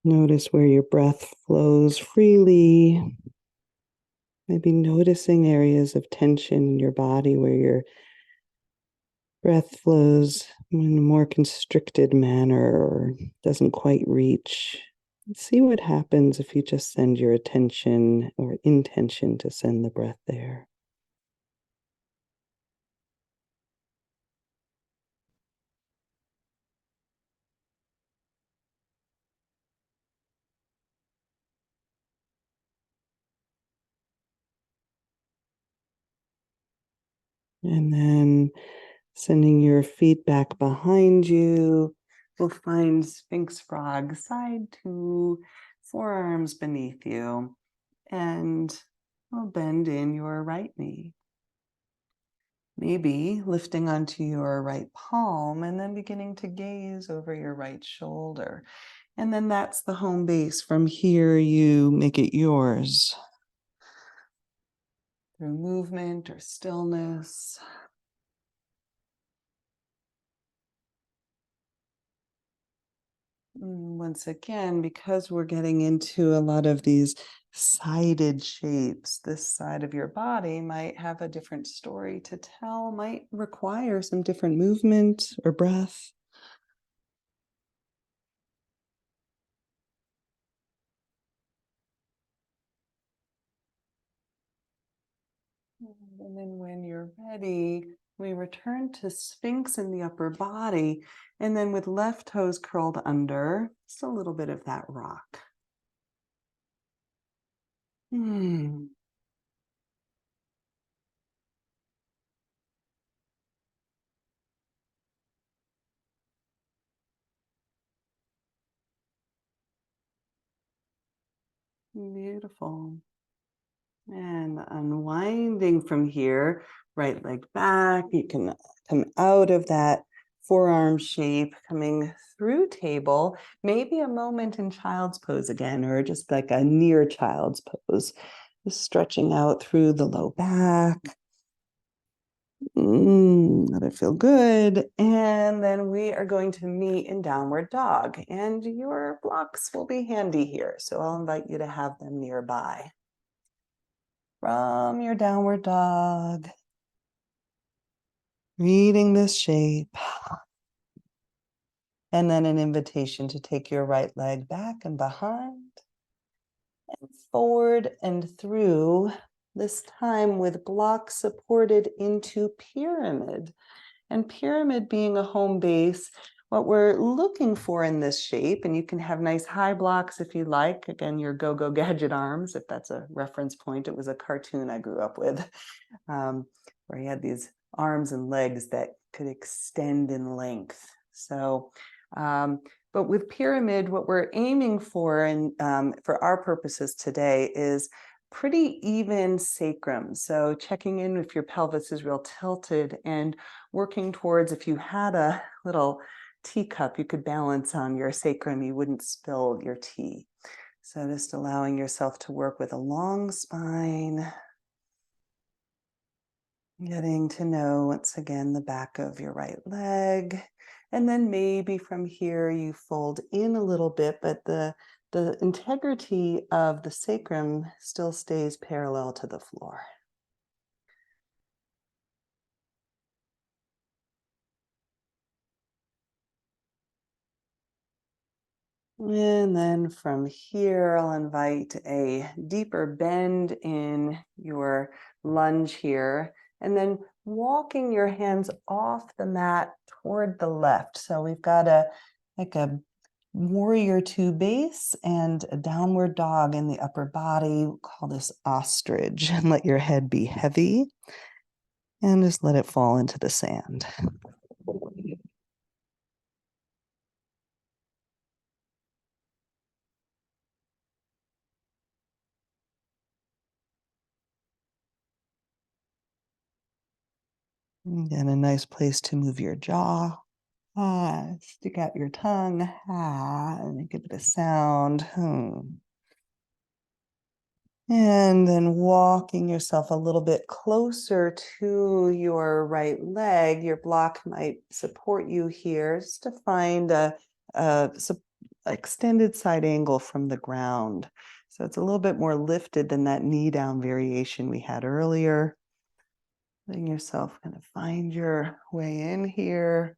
Notice where your breath flows freely. Maybe noticing areas of tension in your body where your breath flows in a more constricted manner or doesn't quite reach. See what happens if you just send your attention or intention to send the breath there. And then sending your feet back behind you, we'll find Sphinx Frog, side two, forearms beneath you, and we'll bend in your right knee. Maybe lifting onto your right palm and then beginning to gaze over your right shoulder. And then that's the home base. From here, you make it yours through movement or stillness. Once again, because we're getting into a lot of these sided shapes, this side of your body might have a different story to tell, might require some different movement or breath. And then when you're ready, we return to Sphinx in the upper body, and then with left toes curled under, just a little bit of that rock. Beautiful. And unwinding from here, right leg back. You can come out of that forearm shape, coming through table, maybe a moment in child's pose again, or just like a near child's pose, just stretching out through the low back. Let it feel good. And then we are going to meet in downward dog, and your blocks will be handy here. So I'll invite you to have them nearby. From your downward dog, reading this shape. And then an invitation to take your right leg back and behind and forward and through, this time with blocks supported into pyramid. And pyramid being a home base, what we're looking for in this shape, and you can have nice high blocks if you like, again, your go-go gadget arms, if that's a reference point. It was a cartoon I grew up with, where he had these arms and legs that could extend in length. So, but with pyramid, what we're aiming for, and for our purposes today, is pretty even sacrum. So checking in if your pelvis is real tilted, and working towards, if you had a little teacup you could balance on your sacrum, you wouldn't spill your tea. So just allowing yourself to work with a long spine, getting to know, once again, the back of your right leg. And then maybe from here you fold in a little bit, but the integrity of the sacrum still stays parallel to the floor. And then from here, I'll invite a deeper bend in your lunge here, and then walking your hands off the mat toward the left. So we've got a warrior two base and a downward dog in the upper body. We'll call this ostrich, and let your head be heavy and just let it fall into the sand. Again, a nice place to move your jaw. Stick out your tongue, and give it a sound. And then walking yourself a little bit closer to your right leg. Your block might support you here, just to find a extended side angle from the ground. So it's a little bit more lifted than that knee down variation we had earlier. Letting yourself kind of find your way in here.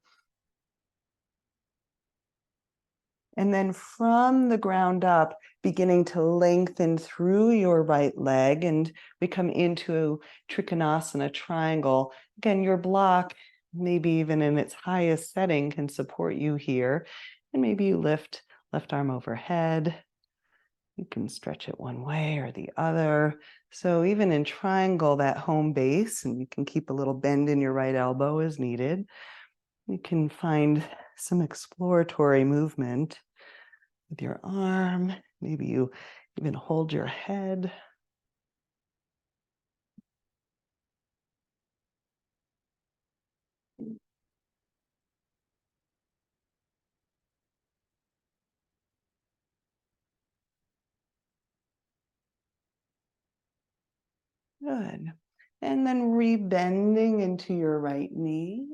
And then from the ground up, beginning to lengthen through your right leg, and we come into Trikonasana triangle. Again, your block, maybe even in its highest setting, can support you here. And maybe you lift left arm overhead. You can stretch it one way or the other. So even in triangle, that home base, and you can keep a little bend in your right elbow as needed. You can find some exploratory movement with your arm. Maybe you even hold your head. Good. And then rebending into your right knee,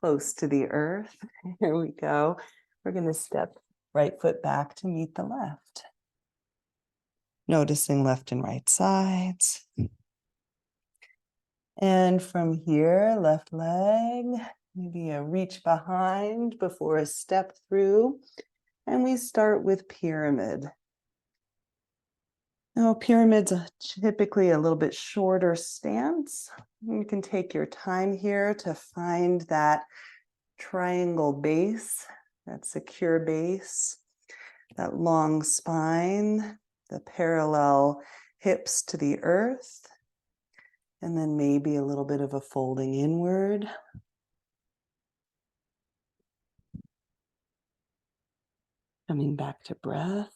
close to the earth. Here we go. We're going to step right foot back to meet the left. Noticing left and right sides. And from here, left leg, maybe a reach behind before a step through. And we start with pyramid. Now, pyramid's typically a little bit shorter stance. You can take your time here to find that triangle base, that secure base, that long spine, the parallel hips to the earth, and then maybe a little bit of a folding inward. Coming back to breath.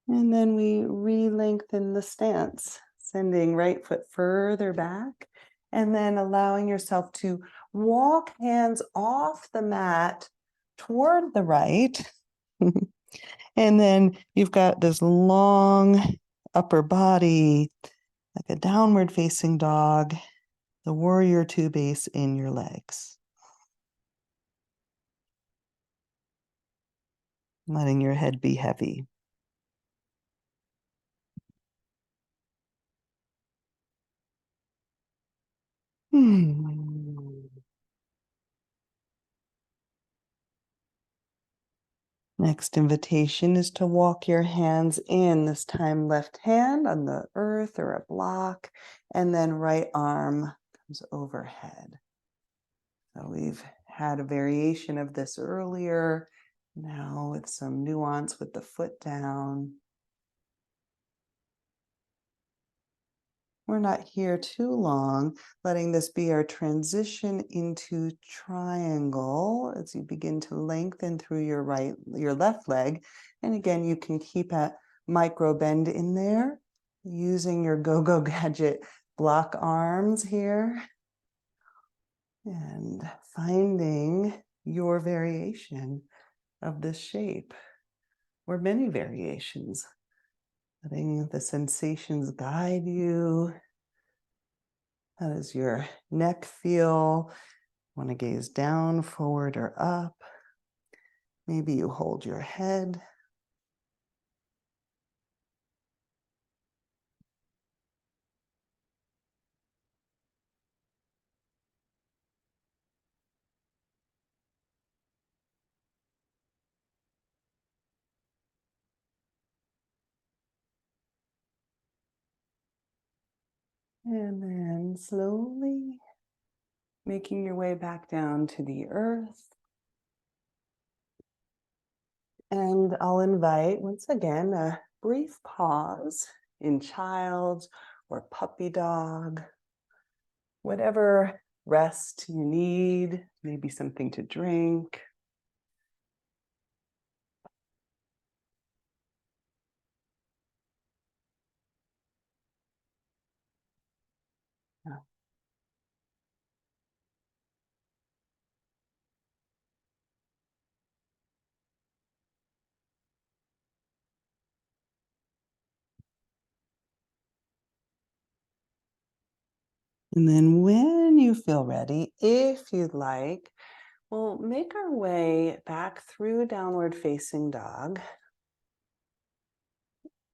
And then we re-lengthen the stance, sending right foot further back, and then allowing yourself to walk hands off the mat toward the right. And then you've got this long upper body, like a downward facing dog, the warrior two base in your legs. letting your head be heavy. Hmm. Next invitation is to walk your hands in, this time left hand on the earth or a block, and then right arm comes overhead. So we've had a variation of this earlier, now with some nuance with the foot down. We're not here too long, letting this be our transition into triangle as you begin to lengthen through your left leg. And again, you can keep a micro bend in there using your go-go gadget block arms here and finding your variation of this shape or many variations, letting the sensations guide you. How does your neck feel? Want to gaze down, forward, or up? Maybe you hold your head. And then slowly making your way back down to the earth. And I'll invite, once again, a brief pause in child or puppy dog, whatever rest you need, maybe something to drink. And then when you feel ready, if you'd like, we'll make our way back through downward facing dog.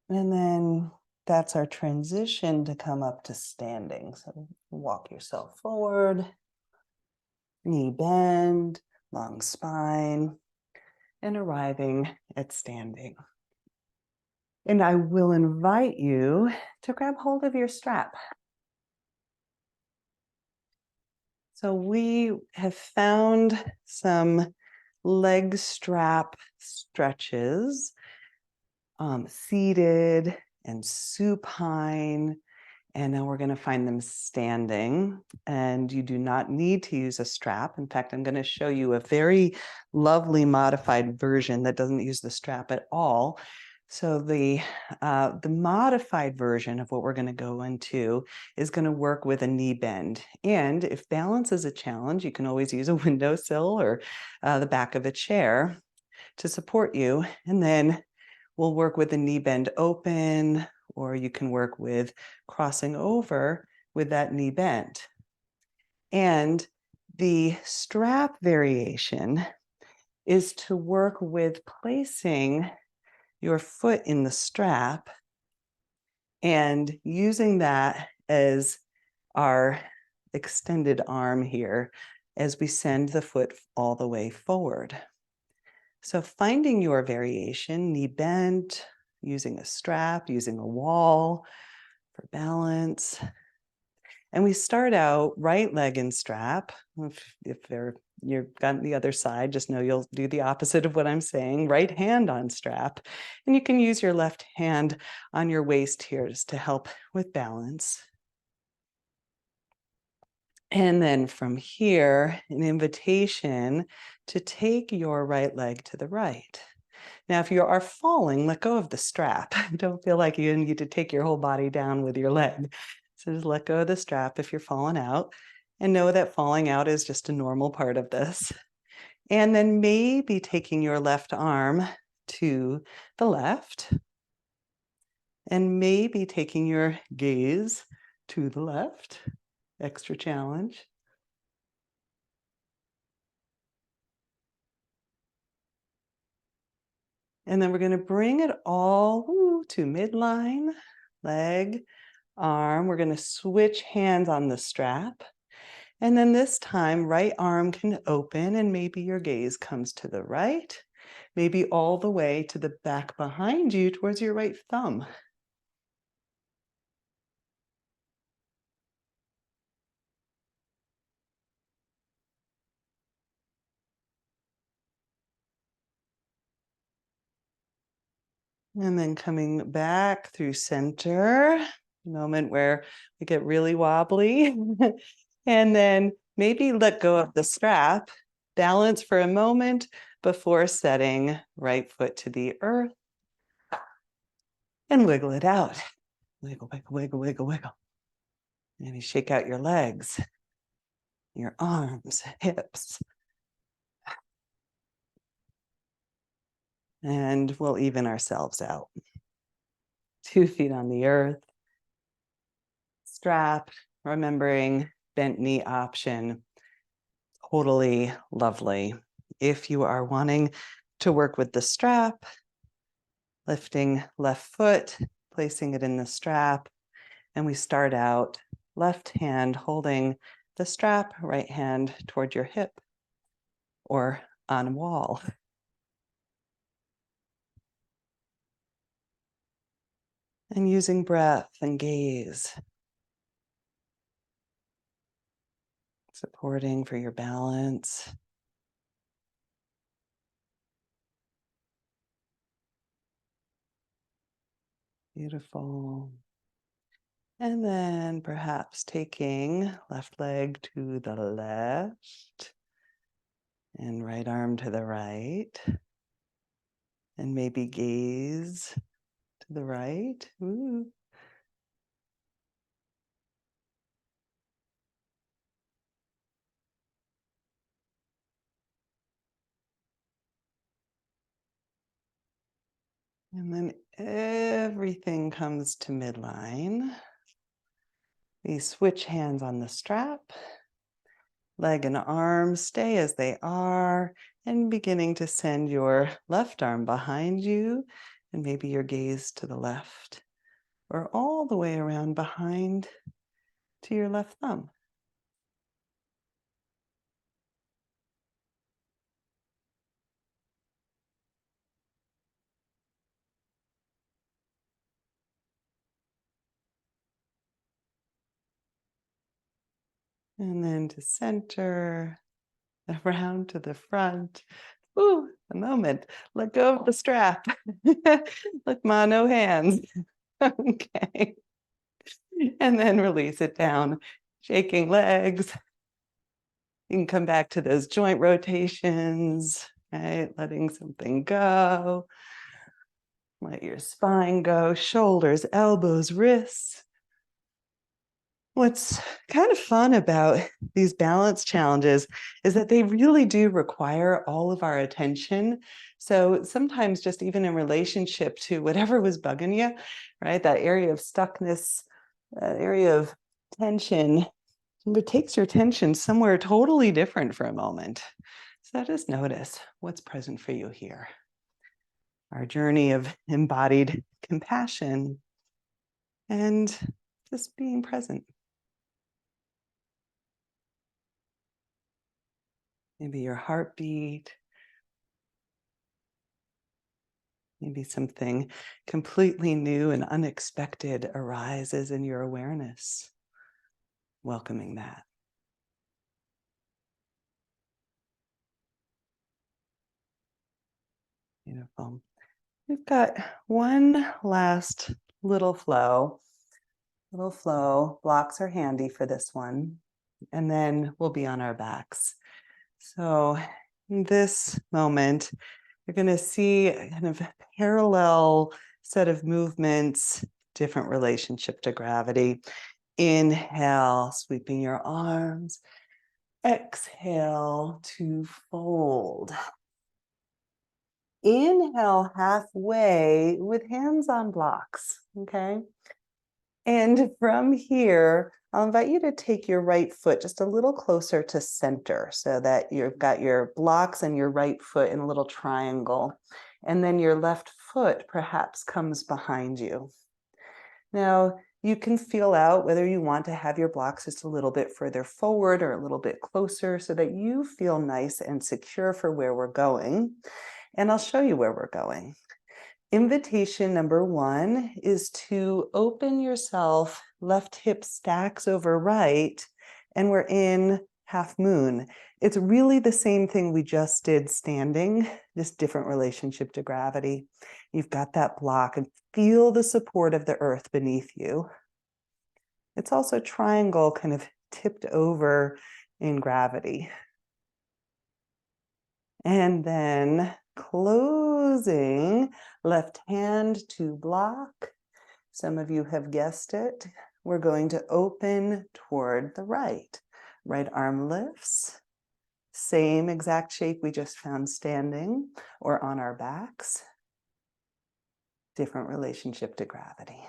And then that's our transition to come up to standing. So walk yourself forward, knee bend, long spine, and arriving at standing. And I will invite you to grab hold of your strap. So we have found some leg strap stretches, seated and supine. And now we're going to find them standing, and you do not need to use a strap. In fact, I'm going to show you a very lovely modified version that doesn't use the strap at all. So the modified version of what we're going to go into is going to work with a knee bend. And if balance is a challenge, you can always use a windowsill or the back of a chair to support you. And then we'll work with the knee bend open, or you can work with crossing over with that knee bent. And the strap variation is to work with placing your foot in the strap and using that as our extended arm here as we send the foot all the way forward. So finding your variation, knee bent, using a strap, using a wall for balance. And we start out right leg in strap. If you've got the other side, just know you'll do the opposite of what I'm saying. Right hand on strap. And you can use your left hand on your waist here just to help with balance. And then from here, an invitation to take your right leg to the right. Now, if you are falling, let go of the strap. Don't feel like you need to take your whole body down with your leg. So just let go of the strap if you're falling out, and know that falling out is just a normal part of this. And then maybe taking your left arm to the left, and maybe taking your gaze to the left. Extra challenge. And then we're going to bring it all to midline, leg, arm. We're going to switch hands on the strap. And then this time, right arm can open and maybe your gaze comes to the right, maybe all the way to the back behind you towards your right thumb. And then coming back through center, moment where we get really wobbly. And then maybe let go of the strap, balance for a moment before setting right foot to the earth and wiggle it out. Wiggle, wiggle, wiggle, wiggle, wiggle. Maybe shake out your legs, your arms, hips. And we'll even ourselves out. 2 feet on the earth, strapped, remembering bent knee option. Totally lovely. If you are wanting to work with the strap, lifting left foot, placing it in the strap, and we start out left hand holding the strap, right hand toward your hip or on a wall. And using breath and gaze, supporting for your balance. Beautiful. And then perhaps taking left leg to the left and right arm to the right. And maybe gaze to the right. Ooh. And then everything comes to midline. We switch hands on the strap. Leg and arm stay as they are, and beginning to send your left arm behind you, and maybe your gaze to the left, or all the way around behind to your left thumb. And then to center, around to the front. Ooh, a moment. Let go of the strap. Look, ma, no hands. Okay. And then release it down, shaking legs. You can come back to those joint rotations, right? Letting something go. Let your spine go, shoulders, elbows, wrists. What's kind of fun about these balance challenges is that they really do require all of our attention. So sometimes just even in relationship to whatever was bugging you, right? That area of stuckness, that area of tension, it takes your attention somewhere totally different for a moment. So just notice what's present for you here. Our journey of embodied compassion and just being present. Maybe your heartbeat, maybe something completely new and unexpected arises in your awareness. Welcoming that. Beautiful. We've got one last little flow. Little flow. Blocks are handy for this one. And then we'll be on our backs. So in this moment, you're going to see a kind of parallel set of movements, different relationship to gravity. Inhale, sweeping your arms. Exhale to fold. Inhale halfway with hands on blocks, okay? And from here, I'll invite you to take your right foot just a little closer to center so that you've got your blocks and your right foot in a little triangle. And then your left foot perhaps comes behind you. Now, you can feel out whether you want to have your blocks just a little bit further forward or a little bit closer so that you feel nice and secure for where we're going. And I'll show you where we're going. Invitation number 1 is to open yourself, left hip stacks over right, and we're in half moon. It's really the same thing we just did standing, just different relationship to gravity. You've got that block and feel the support of the earth beneath you. It's also triangle kind of tipped over in gravity. And then closing, left hand to block. Some of you have guessed it. We're going to open toward the right. Right arm lifts. Same exact shape we just found standing or on our backs. Different relationship to gravity.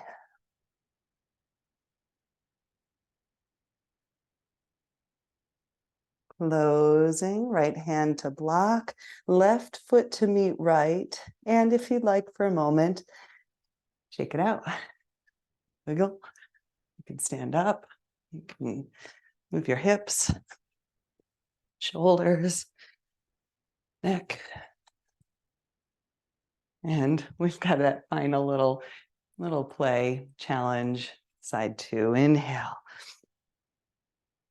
Closing, right hand to block, left foot to meet right. And if you'd like for a moment, shake it out. Wiggle. You can stand up. You can move your hips, shoulders, neck. And we've got that final little play challenge. Side 2. Inhale.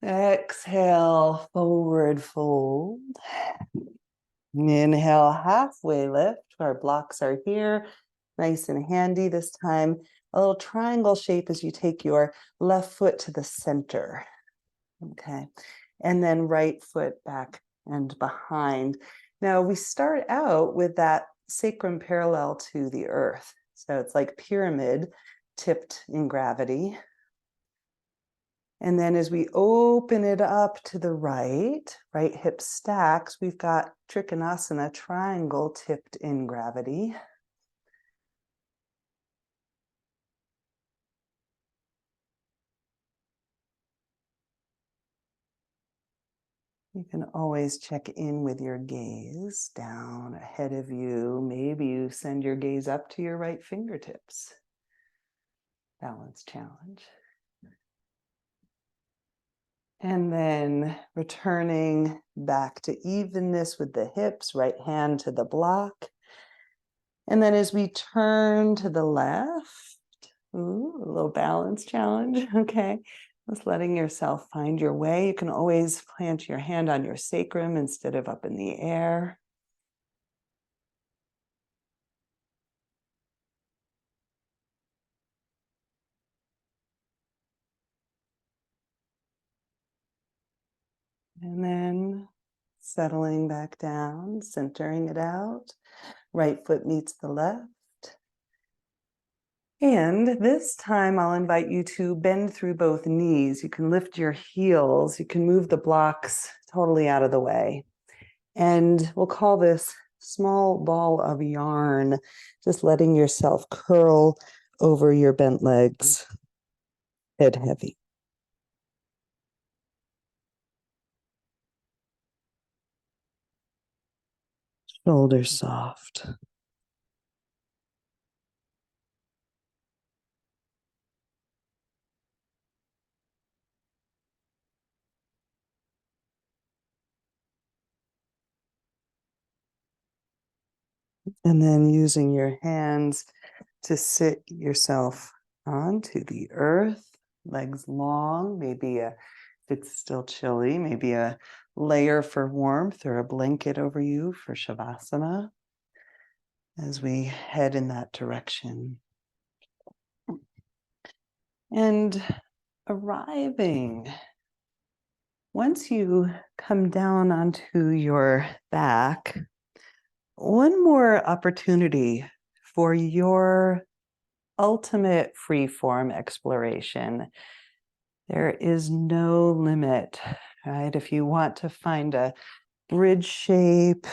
Exhale, forward fold. Inhale, halfway lift. Our blocks are here, nice and handy this time. A little triangle shape as you take your left foot to the center. Okay, and then right foot back and behind. Now we start out with that sacrum parallel to the earth. So it's like pyramid tipped in gravity. And then as we open it up to the right hip stacks, we've got Trikonasana, triangle tipped in gravity. You can always check in with your gaze down ahead of you. Maybe you send your gaze up to your right fingertips. Balance challenge. And then returning back to evenness with the hips, right hand to the block. And then as we turn to the left, ooh, a little balance challenge, okay? Just letting yourself find your way. You can always plant your hand on your sacrum instead of up in the air. And then settling back down, centering it out. Right foot meets the left. And this time I'll invite you to bend through both knees. You can lift your heels. You can move the blocks totally out of the way. And we'll call this small ball of yarn, just letting yourself curl over your bent legs, head heavy. Shoulders soft. And then using your hands to sit yourself onto the earth, legs long, maybe if it's still chilly, maybe a layer for warmth or a blanket over you for Shavasana as we head in that direction. And arriving, once you come down onto your back, one more opportunity for your ultimate free-form exploration. There is no limit, right? If you want to find a bridge shape,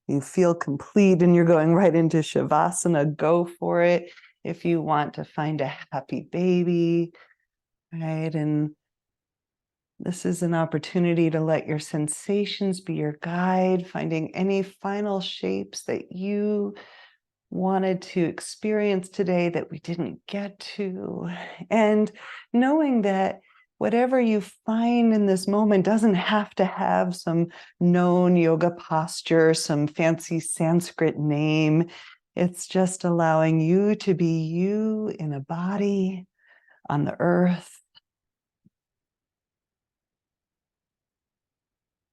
you feel complete and you're going right into Shavasana, go for it. If you want to find a happy baby, right? And this is an opportunity to let your sensations be your guide, finding any final shapes that you wanted to experience today that we didn't get to. And knowing that whatever you find in this moment doesn't have to have some known yoga posture, some fancy Sanskrit name. It's just allowing you to be you in a body on the earth,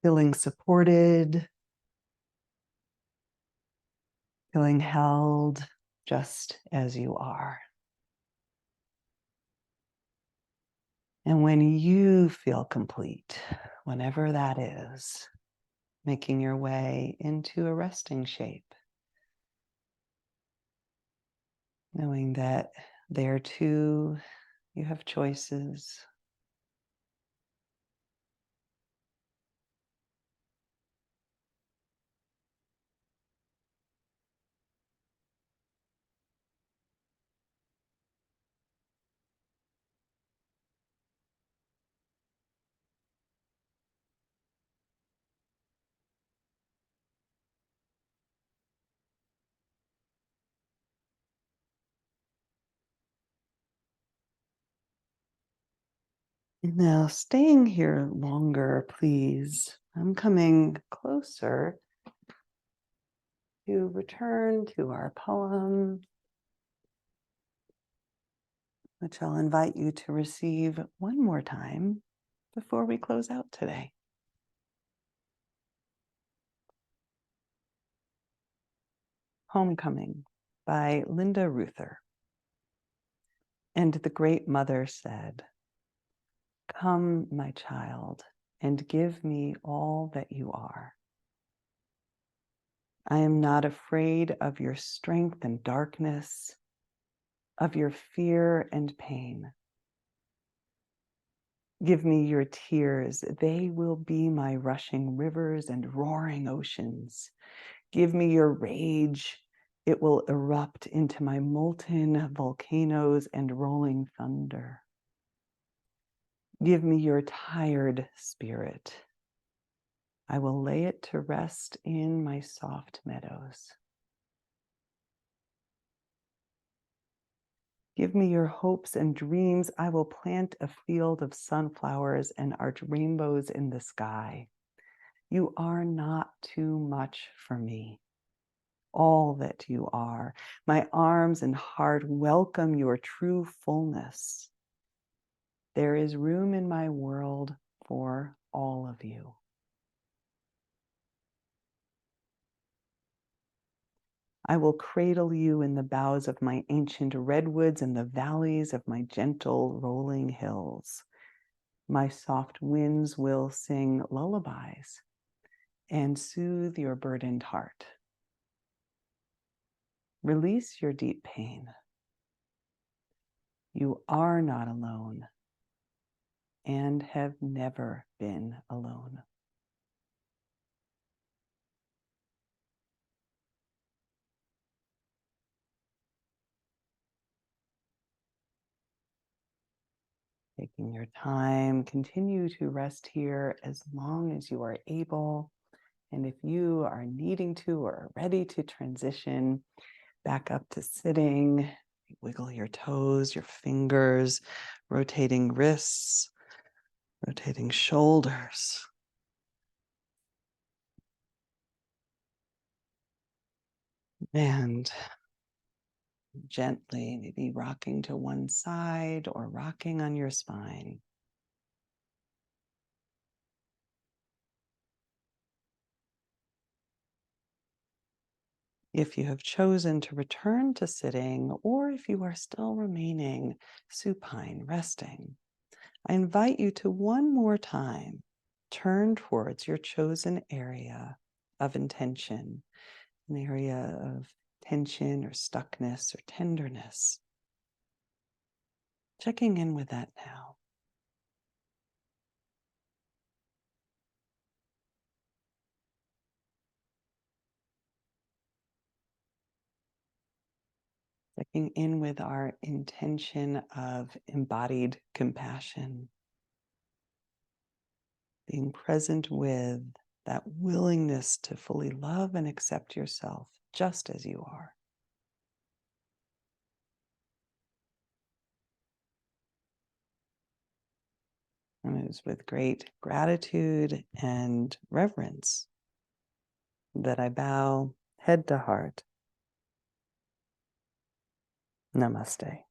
feeling supported, feeling held just as you are. And when you feel complete, whenever that is, making your way into a resting shape, knowing that there too you have choices. Now, staying here longer, please. I'm coming closer to return to our poem, which I'll invite you to receive one more time before we close out today. Homecoming by Linda Ruther. And the Great Mother said, "Come, my child, and give me all that you are. I am not afraid of your strength and darkness, of your fear and pain. Give me your tears. They will be my rushing rivers and roaring oceans. Give me your rage. It will erupt into my molten volcanoes and rolling thunder. Give me your tired spirit. I will lay it to rest in my soft meadows. Give me your hopes and dreams. I will plant a field of sunflowers and arch rainbows in the sky. You are not too much for me. All that you are. My arms and heart welcome your true fullness. There is room in my world for all of you. I will cradle you in the boughs of my ancient redwoods and the valleys of my gentle rolling hills. My soft winds will sing lullabies and soothe your burdened heart. Release your deep pain. You are not alone and have never been alone. Taking your time, continue to rest here as long as you are able. And if you are needing to or ready to transition back up to sitting, wiggle your toes, your fingers, rotating wrists, rotating shoulders. And gently, maybe rocking to one side or rocking on your spine. If you have chosen to return to sitting, or if you are still remaining supine, resting, I invite you to one more time turn towards your chosen area of intention, an area of tension or stuckness or tenderness. Checking in with that now. Checking in with our intention of embodied compassion. Being present with that willingness to fully love and accept yourself just as you are. is with great gratitude and reverence that I bow head to heart. Namaste.